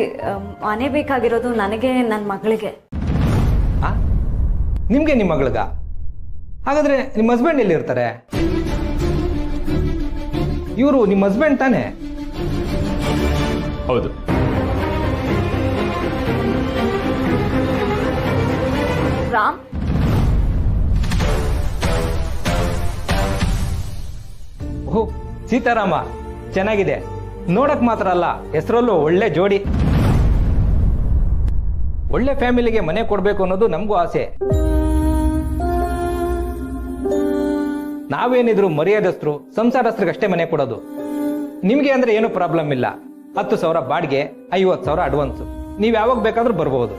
Speaker 4: ಮನೆ ಬೇಕಾಗಿರೋದು ನನಗೆ, ನನ್ನ ಮಗಳಿಗೆ.
Speaker 1: ನಿಮ್ಗೆ ನಿಮ್ಮ ಮಗಳಿಗ? ಹಾಗಾದ್ರೆ ನಿಮ್ಮ ಹಸ್ಬೆಂಡ್ ಎಲ್ಲಿ ಇರ್ತಾರೆ? ಇವರು ನಿಮ್ಮ ಹಸ್ಬೆಂಡ್ ತಾನೆ?
Speaker 6: ಹೌದು.
Speaker 4: ರಾಮ್,
Speaker 1: ಓಹ್, ಸೀತಾರಾಮ, ಚೆನ್ನಾಗಿದೆ. ನೋಡಕ್ ಮಾತ್ರ ಅಲ್ಲ, ಹೆಸರಲ್ಲೂ ಒಳ್ಳೆ ಜೋಡಿ. ಒಳ್ಳೆ ಫ್ಯಾಮಿಲಿಗೆ ಮನೆ ಕೊಡ್ಬೇಕು ಅನ್ನೋದು ನಮಗೂ ಆಸೆ. ನಾವೇನಿದ್ರು ಮರ್ಯಾದಸ್ಥರು, ಸಂಸಾರಸ್ಥರಿಗಷ್ಟೇ ಮನೆ ಕೊಡೋದು. ನಿಮ್ಗೆ ಅಂದ್ರೆ ಏನು ಪ್ರಾಬ್ಲಮ್ ಇಲ್ಲ. 10,000 ಬಾಡಿಗೆ, 50,000 ಅಡ್ವಾನ್ಸು.
Speaker 10: ನೀವು ಯಾವಾಗ ಬೇಕಾದ್ರೂ ಬರ್ಬೋದು.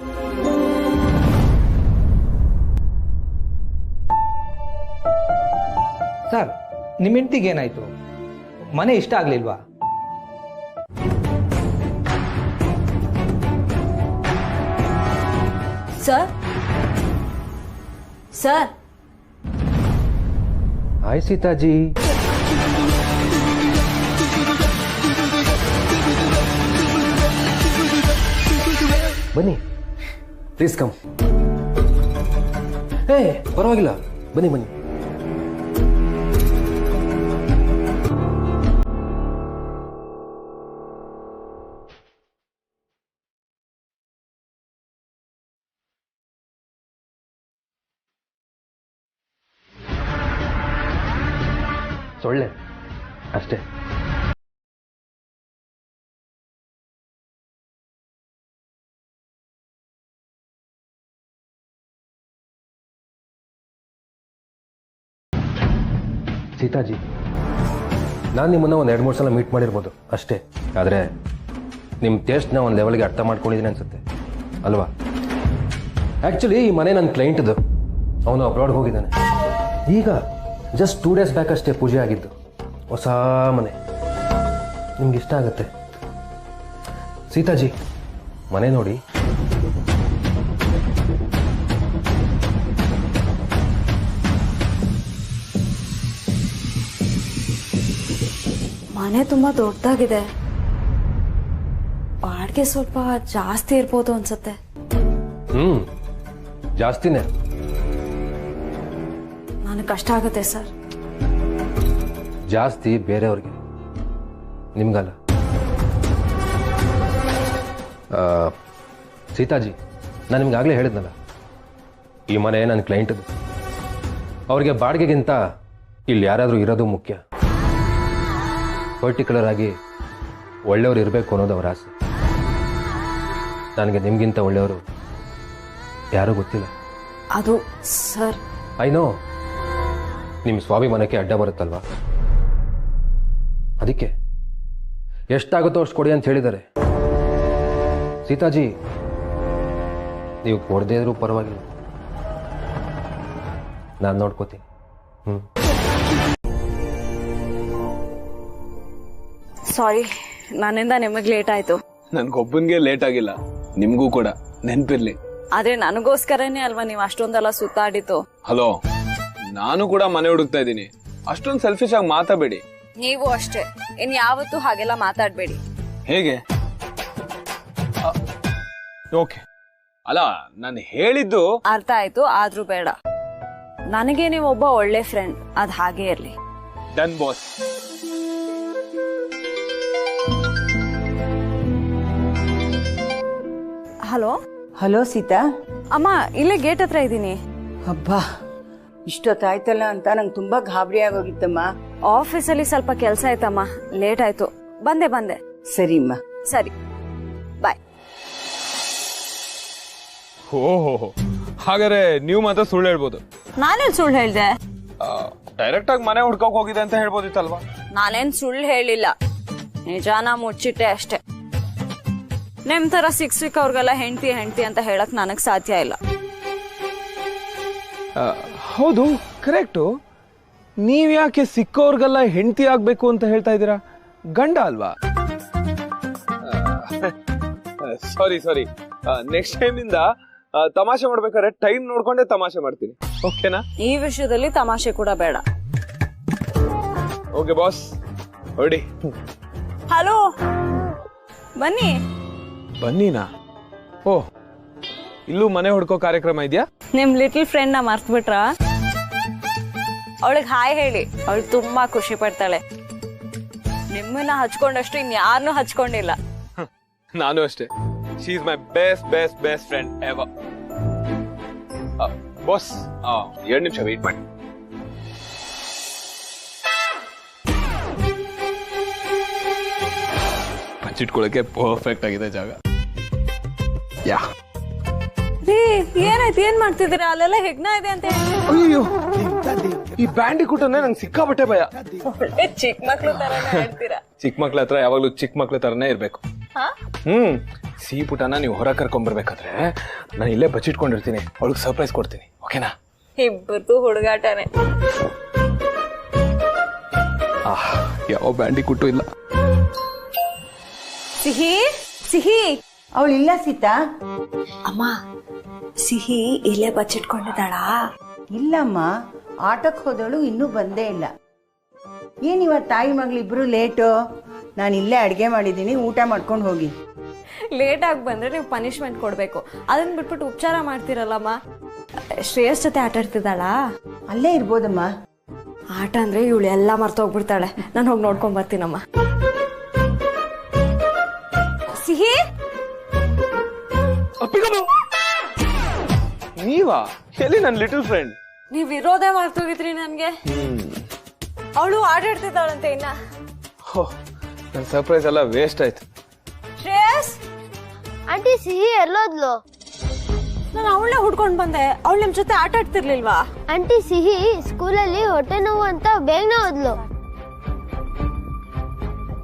Speaker 10: ಸರ್, ನಿಮ್ಮ ಹೆಂಡತಿಗೆ ಏನಾಯ್ತು? ಮನೆ ಇಷ್ಟ ಆಗ್ಲಿಲ್ವಾ?
Speaker 4: Sir sir
Speaker 5: hi Sitaji. ಬನ್ನಿ, ಪ್ಲೀಸ್ ಕಮ್. ಏ ಪರವಾಗಿಲ್ಲ, ಬನ್ನಿ ಬನ್ನಿ. ಸೊಳ್ಳೆ ಅಷ್ಟೇ. ಸೀತಾಜಿ, ನಾನು ನಿಮ್ಮನ್ನು ಒಂದು 2-3 ಸಲ ಮೀಟ್ ಮಾಡಿರ್ಬೋದು ಅಷ್ಟೇ. ಆದರೆ ನಿಮ್ಮ ಟೇಸ್ಟ್ನ ಒಂದು ಲೆವೆಲ್ಗೆ ಅರ್ಥ ಮಾಡ್ಕೊಂಡಿದ್ದೀನಿ ಅನ್ಸುತ್ತೆ ಅಲ್ವಾ? ಆ್ಯಕ್ಚುಲಿ ಈ ಮನೆ ನನ್ನ ಕ್ಲೈಂಟ್ದು. ಅವನು ಅಬ್ರಾಡ್ಗೆ ಹೋಗಿದ್ದಾನೆ. ಈಗ ಜಸ್ಟ್ 2 ಡೇಸ್ ಬ್ಯಾಕ್ ಅಷ್ಟೇ ಪೂಜೆ ಆಗಿದ್ದು. ಹೊಸ ಮನೆ, ನಿಮ್ಗೆ ಇಷ್ಟ ಆಗುತ್ತೆ. ಸೀತಾಜಿ, ಮನೆ ನೋಡಿ.
Speaker 4: ಮನೆ ತುಂಬಾ ದೊಡ್ಡದಾಗಿದೆ. ಬಾಡಿಗೆ ಸ್ವಲ್ಪ ಜಾಸ್ತಿ ಇರ್ಬೋದು ಅನ್ಸುತ್ತೆ.
Speaker 5: ಜಾಸ್ತಿನೇ.
Speaker 4: ನನಗೆ ಕಷ್ಟ ಆಗುತ್ತೆ ಸರ್.
Speaker 5: ಜಾಸ್ತಿ ಬೇರೆಯವ್ರಿಗೆ, ನಿಮ್ಗಲ್ಲ. ಸೀತಾಜಿ, ನಾನು ನಿಮ್ಗಾಗಲೇ ಹೇಳಿದ್ನಲ್ಲ, ಈ ಮನೆ ನನ್ನ ಕ್ಲೈಂಟದು. ಅವ್ರಿಗೆ ಬಾಡಿಗೆಗಿಂತ ಇಲ್ಲಿ ಯಾರಾದರೂ ಇರೋದು ಮುಖ್ಯ. ಪರ್ಟಿಕ್ಯುಲರ್ ಆಗಿ ಒಳ್ಳೆಯವರು ಇರಬೇಕು ಅನ್ನೋದು ಅವರ ಆಸೆ. ನನಗೆ ನಿಮಗಿಂತ ಒಳ್ಳೆಯವರು ಯಾರೂ ಗೊತ್ತಿಲ್ಲ.
Speaker 4: ಅದು ಸರ್,
Speaker 5: ಐ ನೋ, ನಿಮ್ಮ ಸ್ವಾಭಿಮಾನಕ್ಕೆ ಅಡ್ಡ ಬರುತ್ತಲ್ವಾ, ಅದಕ್ಕೆ ಎಷ್ಟಾಗುತ್ತೋ ಅಷ್ಟು ಕೊಡಿ ಅಂತ ಹೇಳಿದ್ದಾರೆ. ಸೀತಾಜಿ, ನೀವು ಕೊಡದೇ ಇದ್ರೂ ಪರವಾಗಿಲ್ಲ, ನಾನು ನೋಡ್ಕೋತೀನಿ.
Speaker 4: ಸಾರಿ, ನನ್ನಿಂದ ನಿಮಗೆ ಲೇಟ್ ಆಯ್ತು.
Speaker 6: ನನ್ಗೊಬ್ಬನ್ಗೆ ಲೇಟ್ ಆಗಿಲ್ಲ, ನಿಮ್ಗೂ ಕೂಡ ನೆನ್ಪಿರ್ಲಿ.
Speaker 4: ಆದ್ರೆ ನನಗೋಸ್ಕರನೇ ಅಲ್ವಾ ನೀವು ಅಷ್ಟೊಂದೆಲ್ಲ ಸುತ್ತಾಡಿತು.
Speaker 6: ಹಲೋ, ನಾನು ಕೂಡ ಮನೆ ಹುಡುಕ್ತಾ ಇದ್ದೀನಿ. ಅಷ್ಟೊಂದು ಸೆಲ್ಫಿಶ್ ಆಗಿ ಮಾತಾಡಬೇಡಿ.
Speaker 4: ನೀವು ಅಷ್ಟೇ, ಇನ್ ಯಾವತ್ತೂ ಹಾಗೆಲ್ಲ ಮಾತಾಡ್ಬೇಡಿ.
Speaker 6: ಹೇಗೆ? ಓಕೆ, ಅಲ್ಲ ನಾನು ಹೇಳಿದ್ದು
Speaker 4: ಅರ್ಥ ಆಯ್ತು. ಆದ್ರೂ ಬೇಡ, ನನಗೆ ನೀವು ಒಬ್ಬ ಒಳ್ಳೆ ಫ್ರೆಂಡ್, ಅದ್ ಹಾಗೆ ಇರ್ಲಿ.
Speaker 6: Done boss.
Speaker 4: Hello
Speaker 11: hello Sita.
Speaker 4: ಅಮ್ಮ, ಇಲ್ಲೇ ಗೇಟ್ ಹತ್ರ ಇದ್ದೀನಿ.
Speaker 11: ಅಬ್ಬಾ, ಇಷ್ಟೊತ್ತಾಯ್ತಲ್ಲ ಅಂತ ನಂಗೆ ತುಂಬಾ ಗಾಬರಿ ಆಗೋಗಿತ್ತಮ್ಮ.
Speaker 4: ಆಫೀಸಲ್ಲಿ ಸ್ವಲ್ಪ ಕೆಲಸ ಆಯ್ತಮ್ಮ, ಲೇಟ್ ಆಯ್ತು. ಬಂದೆ.
Speaker 11: ಸರಿಮ್ಮ.
Speaker 4: ಸರಿ, ಬಾಯ್.
Speaker 6: ಓಹೋ, ಹಾಗಾದ್ರೆ ನೀವು ಮಾತ್ರ ಸುಳ್ಳು ಹೇಳ್ಬೋದು.
Speaker 4: ನಾನೇನ್ ಸುಳ್ಳು ಹೇಳ್ದೆ?
Speaker 6: ಡೈರೆಕ್ಟ್ ಆಗಿ ಮನೆ ಹುಡ್ಕೋಕ್ ಹೋಗಿದೆ ಅಂತ ಹೇಳ್ಬೋದಿತ್ತಲ್ವಾ?
Speaker 4: ನಾನೇನ್ ಸುಳ್ಳು ಹೇಳಿಲ್ಲ, ನಿಜಾನ ಮುಚ್ಚಿಟ್ಟೆ ಅಷ್ಟೇ. ನಿಮ್ ತರ ಸಿಕ್ ಅವ್ರಿಗೆಲ್ಲ ಹೆಂಡತಿ ಅಂತ ಹೇಳಕ್ ನನಗ್ ಸಾಧ್ಯ ಇಲ್ಲ.
Speaker 6: ಹೌದು, ಕರೆಕ್ಟು. ನೀವ್ಯಾಕೆ ಸಿಕ್ಕವ್ರಿಗೆಲ್ಲ ಹೆಂಡತಿ ಆಗ್ಬೇಕು ಅಂತ ಹೇಳ್ತಾ ಇದ್ದೀರಾ? ಗಂಡ ಅಲ್ವಾ? ಸಾರಿ, ನೆಕ್ಸ್ಟ್ ಟೈಮ್ ಇಂದ ತಮಾಷೆ ಮಾಡ್ಬೇಕಾದ್ರೆ ಟೈಮ್ ನೋಡ್ಕೊಂಡೆ ತಮಾಷೆ ಮಾಡ್ತೀನಿ, ಓಕೆನಾ?
Speaker 4: ಈ ವಿಷಯದಲ್ಲಿ ತಮಾಷೆ ಕೂಡ ಬೇಡ.
Speaker 6: ಓಕೆ ಬಾಸ್, ಹೊರಡಿ.
Speaker 4: ಹಲೋ,
Speaker 6: ಬನ್ನಿನಾ? ಓಹ್, ಇಲ್ಲೂ ಮನೆ ಹುಡ್ಕೋ ಕಾರ್ಯಕ್ರಮ ಇದೆಯಾ?
Speaker 4: ನಿಮ್ ಲಿಟಲ್ ಫ್ರೆಂಡ್ ನ ಮರ್ತ್ ಬಿಟ್ರ? ಅವಳಿಗೆ ಹಾಯ್ ಹೇಳಿ, ಅವಳು ತುಂಬಾ ಖುಷಿ ಪಡ್ತಾಳೆ. ನಿಮ್ಮನ್ನ ಹಚ್ಕೊಂಡಷ್ಟು ಇನ್ಯಾರನ್ನೂ ಹಚ್ಕೊಂಡಿಲ್ಲ.
Speaker 6: ನಾನು ಅಷ್ಟೇ. She is my best friend ever. Boss, 2 ನಿಮಿಷ ವೇಟ್ ಮಾಡಿ. ಹಚ್ಚಿಟ್ಕೊಳ್ಳಕ್ಕೆ ಪರ್ಫೆಕ್ಟ್ ಆಗಿದೆ ಜಾಗ. ಯಾ,
Speaker 4: ಏನಾಯ್ತು? ಏನ್ ಮಾಡ್ತಿದ್ದೀರಾ? ಅಲ್ಲೆಲ್ಲ ಹೆಗ್ನ ಇದೆ ಅಂತ.
Speaker 6: ಅಯ್ಯೋ, ಈ ಬ್ಯಾಂಡಿ ಕೂಟನೆ ನಂಗೆ ಸಿಕ್ಕಾಬಟ್ಟೆ ಭಯ.
Speaker 4: ಚಿಕ್ಕ ಮಕ್ಳು ತರನೇ ಹೇಳ್ತೀರಾ.
Speaker 6: ಚಿಕ್ಕ ಮಕ್ಳ ಹತ್ರ ಯಾವಾಗ್ಲೂ ಚಿಕ್ಕ ಮಕ್ಳ ತರನೇ ಇರ್ಬೇಕು. ಸಿಹಿ ಪುಟನ ನೀವು ಹೊರ ಕರ್ಕೊಂಡ್ಬರ್ಬೇಕಾದ್ರೆ ನಾನು ಇಲ್ಲೇ ಬಚ್ಚಿಟ್ಕೊಂಡಿರ್ತೀನಿ, ಅವಳಿಗೆ ಸರ್ಪ್ರೈಸ್ ಕೊಡ್ತೀನಿ, ಓಕೆನಾ?
Speaker 4: ಇಬ್ಬರದು ಹುಡುಗಾಟನೆ.
Speaker 6: ಯಾವ ಬ್ಯಾಂಡಿ ಕುಟ್ಟು ಇಲ್ಲ.
Speaker 4: ಸಿಹಿ ಸಿಹಿ,
Speaker 11: ಅವಳಿಲ್ಲ ಸೀತಾ.
Speaker 4: ಅಮ್ಮ ಸಿಹಿ ಇಲ್ಲೇ ಬಚ್ಚಿಟ್ಕೊಂಡಿದ್ದಾಳಾ?
Speaker 11: ಇಲ್ಲಮ್ಮ, ಆಟಕ್ಕೆ ಹೋದಳು ಇನ್ನೂ ಬಂದೇ ಇಲ್ಲ. ಏನಿವತ್ತು ತಾಯಿ ಮಗಳಿಬ್ರು ಲೇಟು? ನಾನು ಇಲ್ಲೇ ಅಡುಗೆ ಮಾಡಿದ್ದೀನಿ, ಊಟ ಮಾಡ್ಕೊಂಡು ಹೋಗಿ.
Speaker 4: ಲೇಟಾಗಿ ಬಂದ್ರೆ ನೀವು ಪನಿಷ್ಮೆಂಟ್ ಕೊಡಬೇಕು. ಅದನ್ನ ಬಿಟ್ಬಿಟ್ಟು ಉಪಚಾರ ಮಾಡ್ತೀರಲ್ಲಮ್ಮ. ಶ್ರೇಯಸ್ ಜೊತೆ ಆಟ ಆಡ್ತಿದ್ದಾಳಾ?
Speaker 11: ಅಲ್ಲೇ ಇರ್ಬೋದಮ್ಮ.
Speaker 4: ಆಟ ಅಂದ್ರೆ ಇವಳು ಎಲ್ಲ ಮರ್ತೋಗ್ಬಿಡ್ತಾಳೆ. ನಾನು ಹೋಗಿ ನೋಡ್ಕೊಂಡ್ ಬರ್ತೀನಮ್ಮ. ಸಿಹಿ,
Speaker 6: ನೀವಾ? ಎಲ್ಲಿ ನನ್ನ ಲಿಟಲ್ ಫ್ರೆಂಡ್?
Speaker 4: ನೀವ್ ಇರೋದೇ ಮರ್ತೋಗಿದ್ರಿ ನನ್ಗೆ. ಅವಳು ಆಟ ಆಡ್ತಿದ್ದಾಳಂತೆ ಇನ್ನ.
Speaker 6: ನನ್ನ ಸರ್ಪ್ರೈಸ್ ಎಲ್ಲ ವೇಸ್ಟ್ ಆಯ್ತು.
Speaker 4: ಶ್ರೇಯಸ್,
Speaker 3: ಆಂಟಿ ಸಿಹಿ ಎಲ್ಲೋದ್ಲು?
Speaker 4: ನಾನು ಅವಳನ್ನೇ ಹುಡ್ಕೊಂಡ್ ಬಂದೆ. ಅವಳು ನಿಮ್ ಜೊತೆ ಆಟ ಆಡ್ತಿರ್ಲಿಲ್ವಾ?
Speaker 3: ಆಂಟಿ ಸಿಹಿ ಸ್ಕೂಲಲ್ಲಿ ಹೊಟ್ಟೆ ನೋವು ಅಂತ ಬೇಗನೆ ಹೋದ್ಲು.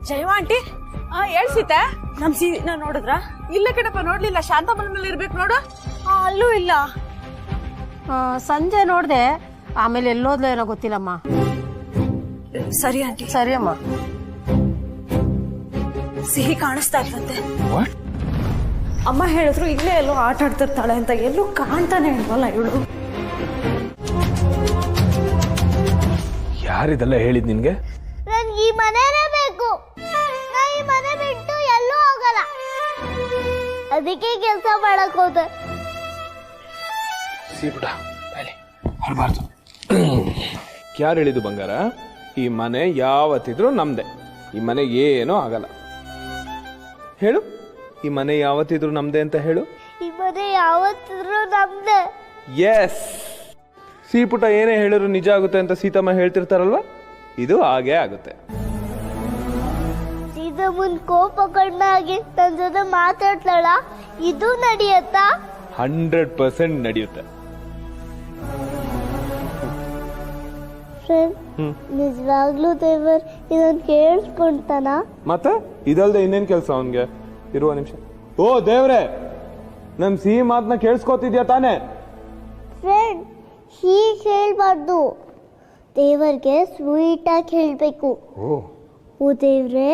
Speaker 4: ಜಯವ ಆಂಟಿ, ಹೇಳ್ಸಿತೆ ನಮ್ ಸಿಹಿನ ನೋಡಿದ್ರ?
Speaker 12: ಇಲ್ಲ ಕಣಪ್ಪ, ನೋಡ್ಲಿಲ್ಲ. ಶಾಂತಮ್ಮನ ಮೇಲೆ ಇರ್ಬೇಕು ನೋಡು.
Speaker 4: ಅಲ್ಲೂ ಇಲ್ಲ.
Speaker 12: ಸಂಜೆ ನೋಡ್ದೆ, ಆಮೇಲೆ ಎಲ್ಲೋದ್ಲ ಏನೋ ಗೊತ್ತಿಲ್ಲಮ್ಮ.
Speaker 4: ಸರಿ ಆಂಟಿ.
Speaker 12: ಸರಿ ಅಮ್ಮ.
Speaker 4: ಸಿಹಿ ಕಾಣಿಸ್ತಾ ಇರ್ತಂತೆ. ಅಮ್ಮ ಹೇಳಿದ್ರು ಇಲ್ಲೇ ಎಲ್ಲೋ ಆಟ ಆಡ್ತಿರ್ತಾಳೆ ಅಂತ. ಎಲ್ಲೂ ಕಾಣ್ತಾನೆ ಇಲ್ವಲ್ಲ ಇವಳು.
Speaker 6: ಯಾರಿದೆಲ್ಲ ಹೇಳಿದ್ ನಿನ್ಗೆ?
Speaker 3: ನನ್ಗೆ ಈ ಮನೆನೇ ಬೇಕು. ನಾ ಈ ಮನೆ ಬಿಟ್ಟು ಎಲ್ಲೂ ಹೋಗಲ್ಲ. ಅದಕ್ಕೆ ಕೆಲಸ ಮಾಡಕ್ ಹೋದೆ.
Speaker 6: ಸೀಪುಟ ಹೊರಬಾರ್ದು. ಯಾರು ಹೇಳಿದ್ದು ಬಂಗಾರ? ಈ ಮನೆ ಯಾವತ್ತಿದ್ರು ನಮ್ದೆ. ಈ ಮನೆ ಏನೂ ಆಗಲ್ಲ. ಹೇಳು, ಈ ಮನೆ ಯಾವತ್ತಿದ್ರು ನಮ್ದೆ ಅಂತ ಹೇಳು.
Speaker 3: ಈ ಮನೆ ಯಾವತ್ತಿದ್ರು ನಮ್ದೆ.
Speaker 6: ಎಸ್, ಸೀಪುಟ ಏನೇ ಹೇಳಿದ್ರು ನಿಜ ಆಗುತ್ತೆ ಅಂತ ಸೀತಮ್ಮ ಹೇಳ್ತಿರ್ತಾರಲ್ವಾ, ಇದು ಹಾಗೇ ಆಗುತ್ತೆ.
Speaker 3: ಸೀತಮ್ಮನ್ ಕೋಪ ಕಡಿಮೆ ಆಗಿ ನನ್ ಜೊತೆ ಮಾತಾಡ್ತಾಳ. ಇದು ನಡೆಯತ್ತಾ?
Speaker 6: 100% ನಡೆಯುತ್ತೆ.
Speaker 3: ನಿಜವಾಗ್ಲೂ ದೇವರ್ ಇದನ್ ಕೇಳಿಸ್ಕೊಂತಾನ?
Speaker 6: ಮತ್ತೆ ಇದಲ್ದೆ ಇನ್ನೇನ್ ಕೆಲಸ ಅವನ್ಗೆ? ಇರುವ ನಿಮಿಷ. ಓ ದೇವ್ರೆ, ನಮ್ ಸಿಹಿ ಮಾತನ್ನ ಕೇಳಿಸ್ಕೊತಿದ್ಯಾ ತಾನೆ?
Speaker 3: ಫ್ರೆಂಡ್, ಹೀಗೆ ಹೇಳ್ಬಾರ್ದು. ದೇವರ್ಗೆ ಸ್ವೀಟ್ ಆಗಿ ಹೇಳ್ಬೇಕು. ಓ ದೇವ್ರೆ,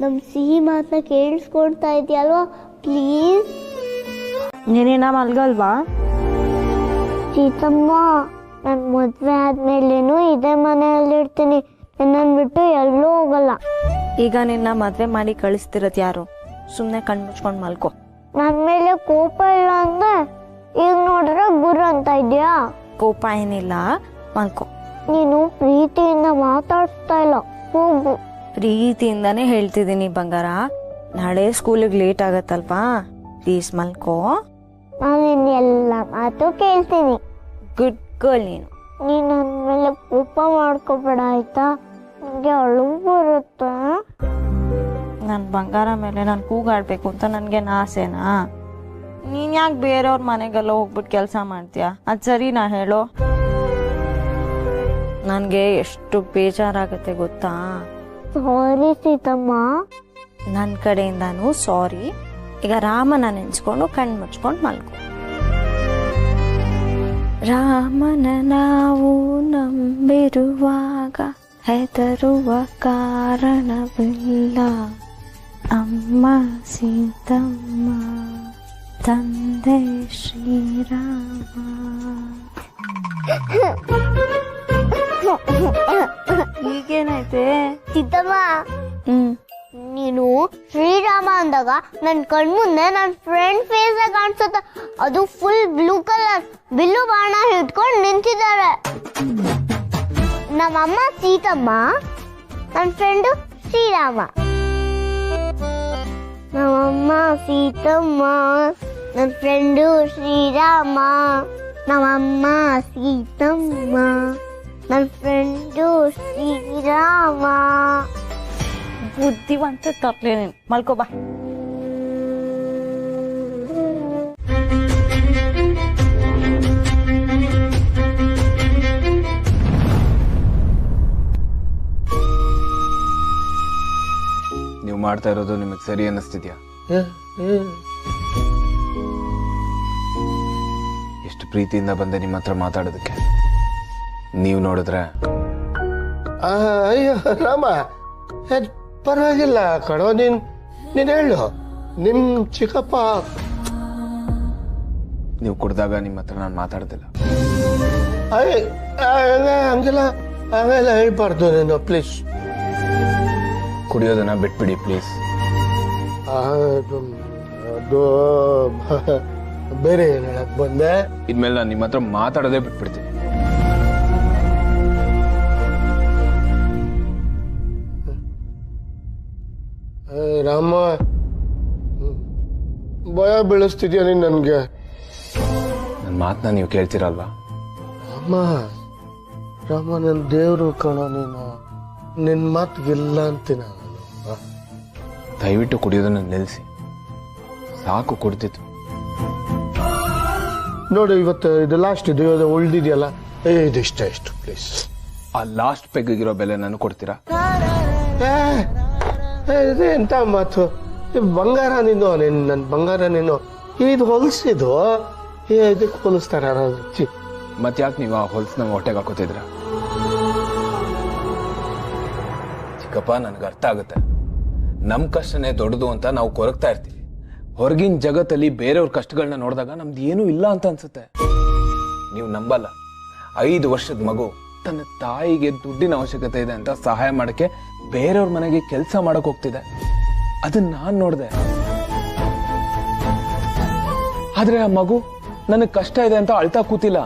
Speaker 3: ನಮ್ ಸಿಹಿ ಮಾತನ್ನ ಕೇಳಿಸ್ಕೊಳ್ತಾ ಇದೆಯಲ್ವಾ, ಪ್ಲೀಸ್.
Speaker 12: ನೀನೇನ ಮಲ್ಗಲ್ವಾ?
Speaker 3: ಸೀತಮ್ಮ, ನನ್ ಮದ್ವೆ ಆದ್ಮೇಲೇನು ಇದೇ ಮನೆಯಲ್ಲಿರ್ತೀನಿ. ನನ್ನನ್ ಬಿಟ್ಟು ಎಲ್ಲೂ ಹೋಗಲ್ಲ.
Speaker 4: ಈಗ ನಿನ್ನ ಮದ್ವೆ ಮಾಡಿ ಕಳಿಸ್ತಿರತ್ ಯಾರು? ಸುಮ್ನೆ ಕಣ್ ಮುಚ್ಕೊಂಡ್ ಮಲ್ಕೋ.
Speaker 3: ನನ್ ಮೇಲೆ ಕೋಪ ಇಲ್ಲ ಅಂದ್ರೆ ಈಗ ನೋಡ್ರೆ ಗುರು ಅಂತ ಇದ್ಯಾ?
Speaker 4: ಕೋಪ ಏನಿಲ್ಲ, ಮಲ್ಕೋ.
Speaker 3: ನೀನು ಪ್ರೀತಿಯಿಂದ ಮಾತಾಡ್ತಾ ಇಲ್ಲ, ಹೋಗು.
Speaker 4: ಪ್ರೀತಿಯಿಂದಾನೇ ಹೇಳ್ತಿದ್ದೀನಿ ಬಂಗಾರ. ನಾಳೆ ಸ್ಕೂಲಿಗೆ ಲೇಟ್ ಆಗತ್ತಲ್ವಾ, ಪ್ಲೀಸ್ ಮಲ್ಕೋ.
Speaker 3: ನಾನು ಎಲ್ಲ ಮಾತು ಕೇಳ್ತೀನಿ.
Speaker 4: ಗುಡ್ ಗರ್ಲ್ ನೀನು.
Speaker 3: ನೀನ್ ನನ್ ಮೇಲೆ ಕೋಪ ಮಾಡ್ಕೋಬೇಡ ಆಯ್ತಾ? ನನಗೆ ಅಳು ಬರುತ್ತೆ.
Speaker 4: ನನ್ ಬಂಗಾರ ಮೇಲೆ ನಾನು ಕೂಗಾಡ್ಬೇಕು ಅಂತ ನನ್ಗೇನು ಆಸೆನಾ? ನೀನ್ ಯಾಕೆ ಬೇರೆಯವ್ರ ಮನೆಗೆಲ್ಲ ಹೋಗ್ಬಿಟ್ಟು ಕೆಲಸ ಮಾಡ್ತೀಯ? ಅದ್ ಸರಿನಾ ಹೇಳೋ? ನನ್ಗೆ ಎಷ್ಟು ಬೇಜಾರಾಗತ್ತೆ ಗೊತ್ತಾ?
Speaker 3: ಸಾರಿ ಸೀತಮ್ಮ.
Speaker 4: ನನ್ನ ಕಡೆಯಿಂದಾನು ಸಾರಿ. ಈಗ ರಾಮನ ನೆನ್ಸ್ಕೊಂಡು ಕಣ್ ಮುಚ್ಕೊಂಡು ಮಲ್ಕೊ. ರಾಮನ ನಾವು ನಂಬಿರುವಾಗ ಹೆದರುವ ಕಾರಣವಿಲ್ಲ. ಅಮ್ಮ ಸೀತಮ್ಮ, ತಂದೆ ಶ್ರೀರಾಮ. ಈಗೇನೈತೆ
Speaker 3: ಸೀತಮ್ಮ? ನೀನು ಶ್ರೀರಾಮ ಅಂದಾಗ ನನ್ ಕಣ್ಮುಂದೆ ನನ್ ಫ್ರೆಂಡ್ ಫೇಸ್ ಕಾಣಿಸುತ್ತ. ಅದು ಫುಲ್ ಬ್ಲೂ ಕಲರ್ ಬಿಲ್ಲು ಬಾಣ ಹಿಡ್ಕೊಂಡು ನಿಂತಿದ್ದಾರೆ. ನಮ್ಮಮ್ಮ ಸೀತಮ್ಮ, ನನ್ ಫ್ರೆಂಡು ಶ್ರೀರಾಮ. ನಮ್ಮಮ್ಮ ಸೀತಮ್ಮ, ನನ್ ಫ್ರೆಂಡು ಶ್ರೀರಾಮ. ನಮ್ಮಮ್ಮ ಸೀತಮ್ಮ, ನನ್ ಫ್ರೆಂಡು ಶ್ರೀರಾಮ.
Speaker 4: ಬುದ್ಧಿವಂತ ತರ್ಲೆ ನೀನು. ಮಲ್ಕೋ ಬಾ.
Speaker 6: ನೀವು ಮಾಡ್ತಾ ಇರೋದು ನಿಮಗೆ ಸರಿ ಅನ್ನಿಸ್ತಿದ್ಯಾ? ಎಷ್ಟು ಪ್ರೀತಿಯಿಂದ ಬಂದೆ ನಿಮ್ಮ ಹತ್ರ ಮಾತಾಡೋದಕ್ಕೆ. ನೀವು ನೋಡಿದ್ರೆ
Speaker 2: ಅಯ್ಯೋ ರಾಮ, ಪರವಾಗಿಲ್ಲ ಕಣೋ. ನೀನ್ ಹೇಳು, ನಿಮ್ ಚಿಕ್ಕಪ್ಪ.
Speaker 6: ನೀವು ಕುಡ್ದಾಗ ನಿಮ್ಮ ಹತ್ರ ನಾನು ಮಾತಾಡ್ತಿಲ್ಲ.
Speaker 2: ಹಂಗೆಲ್ಲ ಹೇಳ್ಬಾರ್ದು ನೀನು, ಪ್ಲೀಸ್.
Speaker 6: ಕುಡಿಯೋದನ್ನ ಬಿಟ್ಬಿಡಿ ಪ್ಲೀಸ್.
Speaker 2: ಅದು ಬೇರೆ ಏನ್ ಹೇಳಕ್ ಬಂದೆ.
Speaker 6: ಇನ್ಮೇಲೆ ನಾನು ನಿಮ್ಮ ಹತ್ರ ಮಾತಾಡೋದೇ ಬಿಟ್ಬಿಡ್ತೀನಿ.
Speaker 2: ರಾಮ, ಭಯ ಬೀಳಿಸ್ತಿದ್ಯಾ ನೀನ್ ನನ್ಗೆ.
Speaker 6: ನನ್ನ ಮಾತನ್ನ ನೀವು ಕೇಳ್ತೀರಲ್ವಾ?
Speaker 2: ರಾಮ ನನ್ ದೇವ್ರು ಕಣೋ ನೀನು. ನಿನ್ ಮಾತಿಗಿಲ್ಲ ಅಂತೀನ.
Speaker 6: ದಯವಿಟ್ಟು ಕುಡಿಯೋದನ್ನ ನಿಲ್ಲಿಸಿ. ಸಾಕು ಕುಡ್ತಿತ್ತು.
Speaker 2: ನೋಡಿ, ಇವತ್ತು ಇದು ಲಾಸ್ಟ್, ಇದು ಉಳ್ದಿದ್ಯಲ್ಲ, ಇದಿಷ್ಟು ಪ್ಲೀಸ್.
Speaker 6: ಆ ಲಾಸ್ಟ್ ಪೆಗ್ಗಿರೋ ಬೆಲೆ ನಾನು ಕೊಡ್ತೀರಾ?
Speaker 2: ಇದು ಎಂತ ಮಾತು? ಬಂಗಾರ ನೀನು, ನನ್ ಬಂಗಾರ ನೀನು. ಇದು ಹೊಲ್ಸಿದು ಇದಕ್ಕೆ ಹೋಲಿಸ್ತಾರ?
Speaker 6: ಮತ್ತೆ ಯಾಕೆ ನೀವು ಆ ಹೊಲ್ಸ್ನ ಹೊಟ್ಟೆಗೆ ಹಾಕೋತಿದ್ರ? ಚಿಕ್ಕಪ್ಪ, ನನ್ಗೆ ಅರ್ಥ ಆಗುತ್ತೆ. ನಮ್ ಕಷ್ಟನೇ ದೊಡ್ಡದು ಅಂತ ನಾವು ಕೊರಗ್ತಾ ಇರ್ತೀವಿ. ಹೊರಗಿನ ಜಗತ್ತಲ್ಲಿ ಬೇರೆಯವ್ರ ಕಷ್ಟಗಳನ್ನ ನೋಡಿದಾಗ ನಮ್ದು ಏನೂ ಇಲ್ಲ ಅಂತ ಅನ್ಸುತ್ತೆ. ನೀವು ನಂಬಲ್ಲ, 5 ವರ್ಷದ ಮಗು ತನ್ನ ತಾಯಿಗೆ ದುಡ್ಡಿನ ಅವಶ್ಯಕತೆ ಇದೆ ಅಂತ ಸಹಾಯ ಮಾಡಕ್ಕೆ ಬೇರೆಯವ್ರ ಮನೆಗೆ ಕೆಲಸ ಮಾಡಕ್ ಹೋಗ್ತಿದೆ. ಅದನ್ನ ನಾನ್ ನೋಡ್ದೆ. ಆದ್ರೆ ಆ ಮಗು ನನಗ್ ಕಷ್ಟ ಇದೆ ಅಂತ ಅಳ್ತಾ ಕೂತಿಲ್ಲ.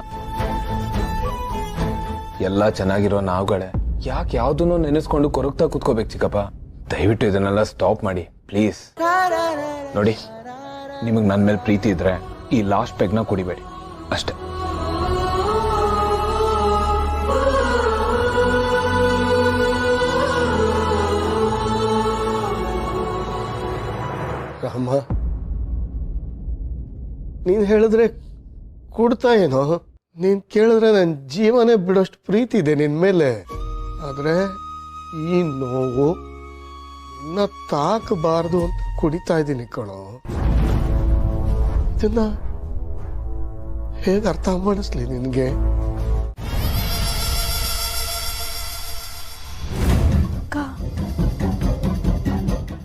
Speaker 6: ಎಲ್ಲ ಚೆನ್ನಾಗಿರೋ ನಾವುಗಳೇ ಯಾಕೆ ಯಾವ್ದನ್ನು ನೆನೆಸ್ಕೊಂಡು ಕೊರಗ್ತಾ ಕೂತ್ಕೋಬೇಕು ಚಿಕ್ಕಪ್ಪ? ದಯವಿಟ್ಟು ಇದನ್ನೆಲ್ಲ ಸ್ಟಾಪ್ ಮಾಡಿ ಪ್ಲೀಸ್. ನೋಡಿ, ನಿಮಗ್ ನನ್ನ ಮೇಲೆ ಪ್ರೀತಿ ಇದ್ರೆ ಈ ಲಾಸ್ಟ್ ಪೆಗ್ನ ಕುಡಿಬೇಡಿ ಅಷ್ಟೇ.
Speaker 2: ರಾಮ, ನೀನ್ ಹೇಳಿದ್ರೆ ಕೊಡ್ತಾ ಏನೋ, ನೀನ್ ಕೇಳಿದ್ರೆ ನನ್ ಜೀವನೇ ಬಿಡೋಷ್ಟು ಪ್ರೀತಿ ಇದೆ ನಿನ್ ಮೇಲೆ. ಆದ್ರೆ ಈ ನೋವು ಇನ್ನ ತಾಕಬಾರ್ದು ಅಂತ ಕುಡಿತಾ ಇದ್ದೀನಿ ಕಣೋ. ಇದನ್ನ ಹೇಗೆ ಅರ್ಥ ಮಾಡಿಸ್ಲಿ ನಿನ್ಗೆ?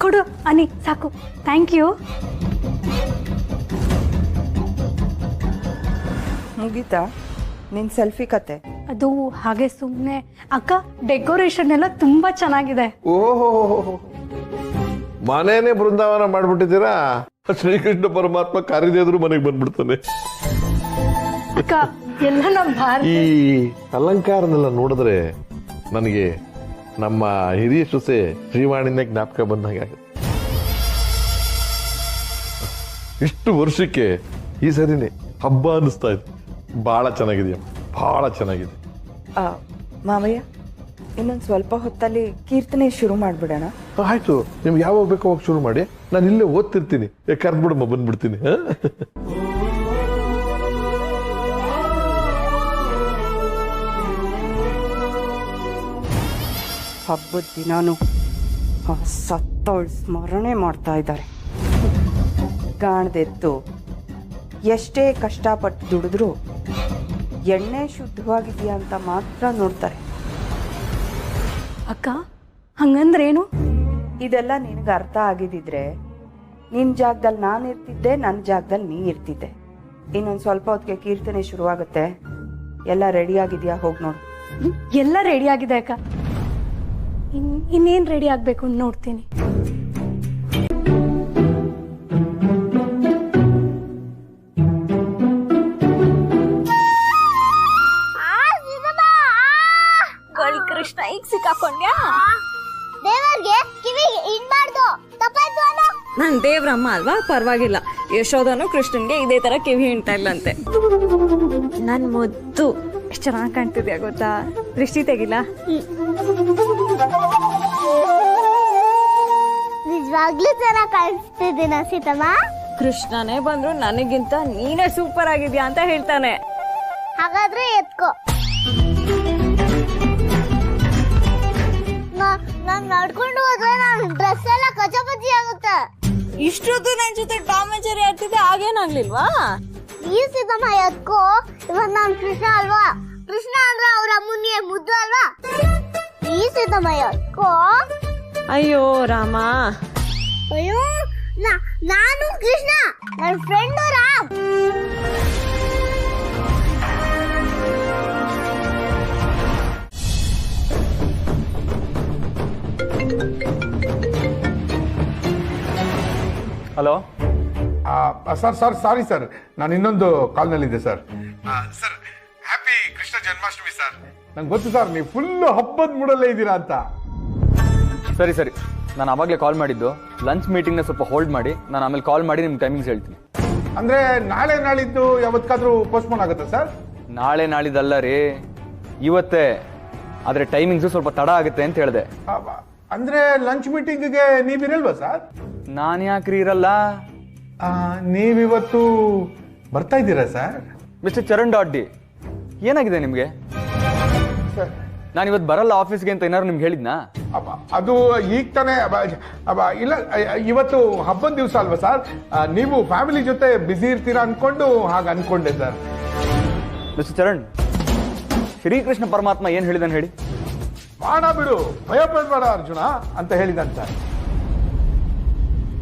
Speaker 7: ಕೊಡು ಅನಿ, ಸಾಕು. Thank you.
Speaker 9: ಮುಗೀತಾ ನಿನ್ ಸೆಲ್ಫಿ ಕತೆ?
Speaker 7: ಅದು ಹಾಗೆ ಸುಮ್ಮನೆ. ಅಕ್ಕ, ಡೆಕೋರೇಷನ್ ಎಲ್ಲ ತುಂಬಾ ಚೆನ್ನಾಗಿದೆ.
Speaker 2: ಓಹೋ, ಮನೇನೆ ಬೃಂದಾವನ ಮಾಡ್ಬಿಟ್ಟಿದ್ದೀರಾ? ಶ್ರೀಕೃಷ್ಣ ಪರಮಾತ್ಮ ಕರಿದೇದ್ರು ಮನೆಗೆ ಬಂದ್ಬಿಡ್ತಾನೆ.
Speaker 7: ಅಕ್ಕ, ಎಲ್ಲ ನಮ್ಮ
Speaker 2: ಈ ಅಲಂಕಾರನೆಲ್ಲ ನೋಡಿದ್ರೆ ನನಗೆ ನಮ್ಮ ಹಿರಿಯ ಸೊಸೆ ಶ್ರೀವಾಣಿನೇ ಜ್ಞಾಪಕ ಬಂದಂಗೆ ಆಗುತ್ತೆ. ಇಷ್ಟು ವರ್ಷಕ್ಕೆ ಈ ಸರಿನೇ ಹಬ್ಬ ಅನ್ನಿಸ್ತಾ ಇದೆ. ಬಹಳ ಚೆನ್ನಾಗಿದೆಯಾ, ಬಹಳ ಚೆನ್ನಾಗಿದೆ.
Speaker 9: ಮಾವಯ್ಯ, ಇನ್ನೊಂದು ಸ್ವಲ್ಪ ಹೊತ್ತಲ್ಲಿ ಕೀರ್ತನೆ ಶುರು ಮಾಡ್ಬಿಡೋಣ.
Speaker 2: ಆಯ್ತು, ನಿಮ್ಗೆ ಯಾವಾಗ ಬೇಕೋ ಅವಾಗ ಶುರು ಮಾಡಿ. ನಾನು ಇಲ್ಲೇ ಓದ್ತಿರ್ತೀನಿ. ಕರ್ದ್ಬಿಡಮ್ಮ, ಬಂದ್ಬಿಡ್ತೀನಿ.
Speaker 9: ಹಬ್ಬದ ದಿನಾನು ಸತ್ತವಳು ಸ್ಮರಣೆ ಮಾಡ್ತಾ ಇದ್ದಾರೆ. ಗಾಣದೆತ್ತು ಎಷ್ಟೇ ಕಷ್ಟಪಟ್ಟು ದುಡಿದ್ರು ಎಣ್ಣೆ ಶುದ್ಧವಾಗಿದೆಯಾ ಅಂತ ಮಾತ್ರ ನೋಡ್ತಾರೆ.
Speaker 7: ಅಕ್ಕ, ಹಂಗಂದ್ರೇನು?
Speaker 9: ಇದೆಲ್ಲ ನಿನಗೆ ಅರ್ಥ ಆಗಿದ್ದಿದ್ರೆ ನಿನ್ನ ಜಾಗದಲ್ಲಿ ನಾನು ಇರ್ತಿದ್ದೆ, ನನ್ನ ಜಾಗದಲ್ಲಿ ನೀ ಇರ್ತಿದ್ದೆ. ಇನ್ನೊಂದು ಸ್ವಲ್ಪ ಹೊತ್ತಿಗೆ ಕೀರ್ತನೆ ಶುರುವಾಗುತ್ತೆ. ಎಲ್ಲ ರೆಡಿ ಆಗಿದೆಯಾ? ಹೋಗಿ ನೋಡು.
Speaker 7: ಎಲ್ಲ ರೆಡಿ ಆಗಿದೆ ಅಕ್ಕ. ಇನ್ನೇನು ರೆಡಿ ಆಗಬೇಕು ನೋಡ್ತೀನಿ.
Speaker 4: ಕೃಷ್ಣ, ಈಗ ಸಿಕ್ಕಾಕೊಂಡ್ಯಾ?
Speaker 3: ದೇವರಿಗೆ ಕಿವಿಗೆ ಇಡ್ಬಾರ್ದು, ತಪ್ಪಾಯ್ತು ಅನ್ನೋ.
Speaker 4: ನಾನ್ ದೇವ್ರಮ್ಮ ಅಲ್ವಾ, ಪರವಾಗಿಲ್ಲ. ಯಶೋಧನು ಕೃಷ್ಣನ್ಗೆ ಇದೇ ತರ ಕಿವಿ ಹಿಂಡ್ತಾ ಇಲ್ಲಂತೆ. ನನ್ ಮುದ್ದು ಎಷ್ಟು ಚೆನ್ನಾಗಿ ಕಾಣ್ತಿದ್ಯಾ ಗೊತ್ತಾ? ದೃಷ್ಟಿ ತೆಗಿಲ್ಲ?
Speaker 3: ನಿಜವಾಗ್ಲೂ ಚೆನ್ನಾಗಿ ಕಾಣಿಸ್ತಿದ್ದೀನ ಸೀತಮ್ಮ?
Speaker 4: ಕೃಷ್ಣನೇ ಬಂದ್ರು ನನಗಿಂತ ನೀನೇ ಸೂಪರ್ ಆಗಿದ್ಯಾ ಅಂತ ಹೇಳ್ತಾನೆ.
Speaker 3: ಹಾಗಾದ್ರೆ ಎತ್ಕೋ. ನಾನ್ ನಡ್ಕೊಂಡು ಹೋದ್ರೆ ನನ್ನ ಡ್ರೆಸ್ ಎಲ್ಲ ಕಚಪಚಿ ಆಗುತ್ತೆ.
Speaker 4: ಇಷ್ಟೊತ್ತು ನನ್ ಜೊತೆ ಟಾಮ್ ಅಂಡ್ ಜೆರ್ರಿ ಆಡ್ತಿದ್ದೆ, ಆಗೇನಾಗ್ಲಿಲ್ವಾ?
Speaker 3: ಈ ಸಿದ್ದಮ್ಮ ಎತ್ಕೋ, ಇವಾಗ ನಾನ್ ಕೃಷ್ಣ ಅಲ್ವಾ? ಕೃಷ್ಣ ಅಂದ್ರೆ ಅವ್ರ ಅಮ್ಮನಿಗೆ ಮುದ್ದು ಅಲ್ವಾ? ಈ ಸಿದ್ದಮ್ಮ ಎತ್ಕೋ.
Speaker 4: ಅಯ್ಯೋ ರಾಮ.
Speaker 3: ಅಯ್ಯೋ ನಾನು ಕೃಷ್ಣ, ನನ್ನ friend Ram.
Speaker 1: Hello
Speaker 2: sir sorry sir, ನಾನು ಇನ್ನೊಂದು ಕಾಲ್ನಲ್ಲಿದ್ದೆ sir. Sir happy Krishna Janmashtami sir. ನಂಗೆ ಗೊತ್ತು ಸರ್, ನೀವು ಫುಲ್ ಹಬ್ಬದ ಮೂಡಲ್ಲೇ ಇದ್ದೀರಾ ಅಂತ.
Speaker 1: ಸರಿ ಸರಿ, ನಾನು ಆವಾಗಲೇ ಕಾಲ್ ಮಾಡಿದ್ದು. ಲಂಚ್ ಮೀಟಿಂಗ್ನ ಸ್ವಲ್ಪ ಹೋಲ್ಡ್ ಮಾಡಿ, ನಾನು ಆಮೇಲೆ ಕಾಲ್ ಮಾಡಿ ನಿಮ್ಗೆ ಟೈಮಿಂಗ್ಸ್ ಹೇಳ್ತೀನಿ.
Speaker 2: ಅಂದ್ರೆ ನಾಳೆ ನಾಳಿದ್ದು ಯಾವತ್ತಾದ್ರೂ ಪೋಸ್ಟ್ಪೋನ್ ಆಗುತ್ತಾ ಸರ್?
Speaker 1: ನಾಳೆ ನಾಳಿದ್ದಲ್ಲ ರೀ, ಇವತ್ತೇ. ಆದರೆ ಟೈಮಿಂಗ್ಸು ಸ್ವಲ್ಪ ತಡ ಆಗುತ್ತೆ ಅಂತ ಹೇಳಿದೆ.
Speaker 2: ಅಂದ್ರೆ ಲಂಚ್ ಮೀಟಿಂಗ್ಗೆ ನೀವಿರಲ್ವಾ ಸರ್?
Speaker 1: ನಾನು ಯಾಕ್ರಿ ಇರಲ್ಲ?
Speaker 2: ನೀವಿವತ್ತು ಬರ್ತಾ ಇದ್ದೀರಾ ಸರ್?
Speaker 1: ಮಿಸ್ಟರ್ ಚರಣ್ ಡಾಡ್ಡಿ, ಏನಾಗಿದೆ ನಿಮಗೆ? ನಾನು ಇವತ್ತು ಬರಲ್ಲ ಆಫೀಸ್ಗೆ ಅಂತ ಏನಾದ್ರು ನಿಮ್ಗೆ ಹೇಳಿದ್ನಾ?
Speaker 2: ಅದು ಈಗ ತಾನೇ ಇಲ್ಲ, ಇವತ್ತು ಹಬ್ಬದ ದಿವಸ ಅಲ್ವಾ ಸರ್? ನೀವು ಫ್ಯಾಮಿಲಿ ಜೊತೆ ಬ್ಯುಸಿ ಇರ್ತೀರಾ ಅನ್ಕೊಂಡು ಹಾಗೆ ಅನ್ಕೊಂಡೆ ಸರ್.
Speaker 1: ಮಿಸ್ಟರ್ ಚರಣ್, ಶ್ರೀಕೃಷ್ಣ ಪರಮಾತ್ಮ ಏನ್ ಹೇಳಿದಾನೆ ಹೇಳಿ?
Speaker 2: ಬಾಣ ಬಿಡು, ಭಯ ಪಡಬೇಡ ಅರ್ಜುನ ಅಂತ ಹೇಳಿದಂತ.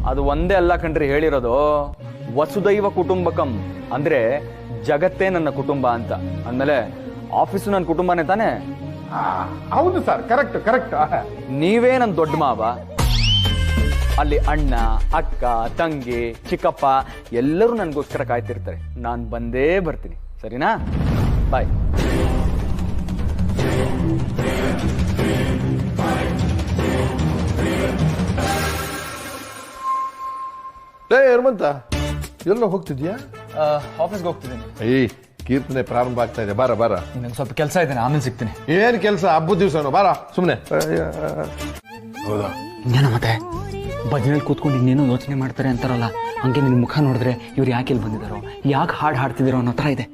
Speaker 1: ಅದು ಒಂದೇ ಅಲ್ಲ ಕಣ್ರಿ ಹೇಳಿರೋದು, ವಸುದೈವ ಕುಟುಂಬಕಂ ಅಂದ್ರೆ ಜಗತ್ತೇ ನನ್ನ ಕುಟುಂಬ ಅಂತ. ಅಂದ್ಮೇಲೆ ಆಫೀಸು ನನ್ನ ಕುಟುಂಬನೇ ತಾನೇ?
Speaker 2: ಹೌದು ಸರ್, ಕರೆಕ್ಟ್ ಕರೆಕ್ಟ್.
Speaker 1: ನೀವೇ ನನ್ನ ದೊಡ್ಡ ಮಾವ. ಅಲ್ಲಿ ಅಣ್ಣ, ಅಕ್ಕ, ತಂಗಿ, ಚಿಕ್ಕಪ್ಪ ಎಲ್ಲರೂ ನನಗೋಸ್ಕರ ಕಾಯ್ತಿರ್ತಾರೆ. ನಾನು ಬಂದೇ ಬರ್ತೀನಿ, ಸರಿನಾ? ಬಾಯ್.
Speaker 2: ಹನುಮಂತ, ಎಲ್ಲೋ ಹೋಗ್ತಿದ್ಯಾ?
Speaker 1: ಆಫೀಸ್ಗೆ ಹೋಗ್ತಿದ್ದೀನಿ.
Speaker 2: ಕೀರ್ತನೆ ಪ್ರಾರಂಭ ಆಗ್ತಾ ಇದೆ, ಬಾರ ಬಾರ.
Speaker 1: ನಂಗೆ ಸ್ವಲ್ಪ ಕೆಲಸ ಇದೆ, ಆಮೇಲೆ ಸಿಗ್ತೀನಿ.
Speaker 2: ಏನ್ ಕೆಲಸ? ಹಬ್ಬದ ದಿವಸನು ಬಾರ ಸುಮ್ಮನೆ.
Speaker 1: ಹೌದಾ? ಇನ್ನೇನ ಮತ್ತೆ ಭಜನೆಯಲ್ಲಿ ಕೂತ್ಕೊಂಡು ಇನ್ನೇನೋ ಯೋಚನೆ ಮಾಡ್ತಾರೆ ಅಂತಾರಲ್ಲ, ಹಂಗೆ ನಿನ್ನ ಮುಖ ನೋಡಿದ್ರೆ ಇವ್ರು ಯಾಕೆ ಇಲ್ಲಿ ಬಂದಿದ್ದಾರೋ, ಯಾಕೆ ಹಾಡು ಹಾಡ್ತಿದ್ದೀರೋ ಅನ್ನೋ ಥರ ಇದೆ.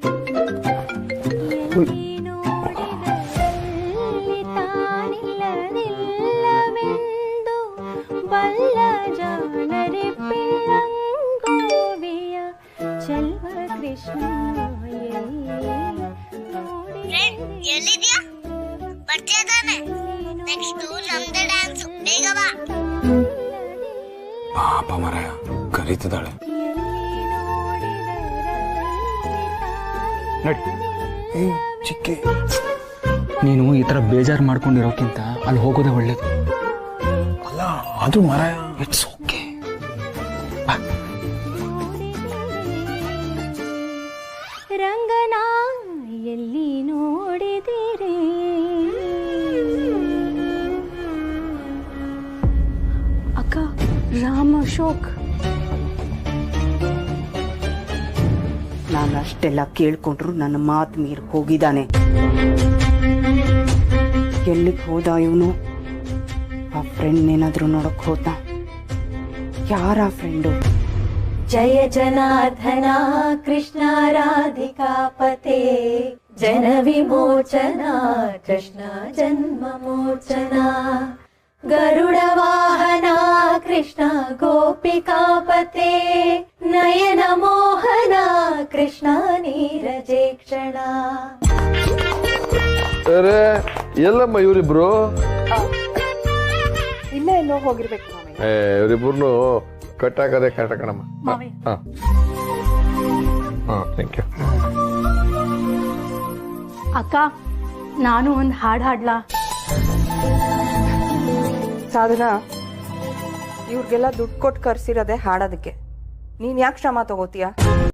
Speaker 3: ಎಲ್ಲಿದ್ಯಾ? ಬರ್ತೀಯ ತಾನೆ? ನೆಕ್ಸ್ಟ್ ನಮ್ದೇ ಡ್ಯಾನ್ಸ್, ಬೇಗ ಬಾ.
Speaker 6: ಪಾಪ ಮರಾಯ ಕರೀತಿದ್ದಾಳೆ.
Speaker 1: ನೋಡಿ ಚಿಕ್ಕಿ, ನೀನು ಈ ತರ ಬೇಜಾರು ಮಾಡ್ಕೊಂಡಿರೋಕ್ಕಿಂತ ಅಲ್ಲಿ ಹೋಗೋದೇ ಒಳ್ಳೇದು.
Speaker 6: ಅಲ್ಲ ಅದು ಮರಾಯ,
Speaker 1: ಇಟ್ಸ್ ಓಕೆ.
Speaker 13: ರಂಗನಾ ಎಲ್ಲಿ ನೋಡಿದಿರಿ?
Speaker 7: ಅಕ್ಕ, ರಾಮ ಅಶೋಕ್.
Speaker 9: ನಾನು ಅಷ್ಟೆಲ್ಲ ಕೇಳ್ಕೊಂಡ್ರು ನನ್ನ ಮಾತು ಮೀರಿ ಹೋಗಿದ್ದಾನೆ. ಎಲ್ಲಿಗೆ ಹೋದ ಇವನು? ಆ ಫ್ರೆಂಡ್ ಏನಾದ್ರೂ ನೋಡಕ್ ಹೋದ? ಯಾರ ಫ್ರೆಂಡು?
Speaker 13: ಜಯ ಜನಾರ್ದನ ಕೃಷ್ಣ ರಾಧಿಕಾಪತೆ, ಜನ ವಿಮೋಚನ ಕೃಷ್ಣ ಜನ್ಮ ಮೋಚನ, ಗರುಡ ವಾಹನ ಕೃಷ್ಣ ಗೋಪಿಕಾಪತೆ, ನಯನ ಮೋಹನ ಕೃಷ್ಣ ನೀರಜೇಕ್ಷಣ.
Speaker 2: ಎಲ್ಲಮ್ಮ ಇವರಿಬ್ರು?
Speaker 9: ಇಲ್ಲ ಎಲ್ಲೋ ಹೋಗಿರ್ಬೇಕು.
Speaker 2: ಇವರಿಬ್ರು ಕಟ್ಟಾಕದೆ ಕಟ್ಟಕಣಮ್ಮ. Thank you.
Speaker 7: ಅಕ್ಕ, ನಾನು ಒಂದು ಹಾಡು ಹಾಡ್ಲಾ?
Speaker 9: ಸಾಧನಾ, ಇವ್ರಿಗೆಲ್ಲ ದುಡ್ಡು ಕೊಟ್ಟು ಕರ್ಸಿರೋದೆ ಹಾಡೋದಕ್ಕೆ. ನೀನ್ ಯಾಕೆ ಶ್ರಮ ತಗೋತೀಯ?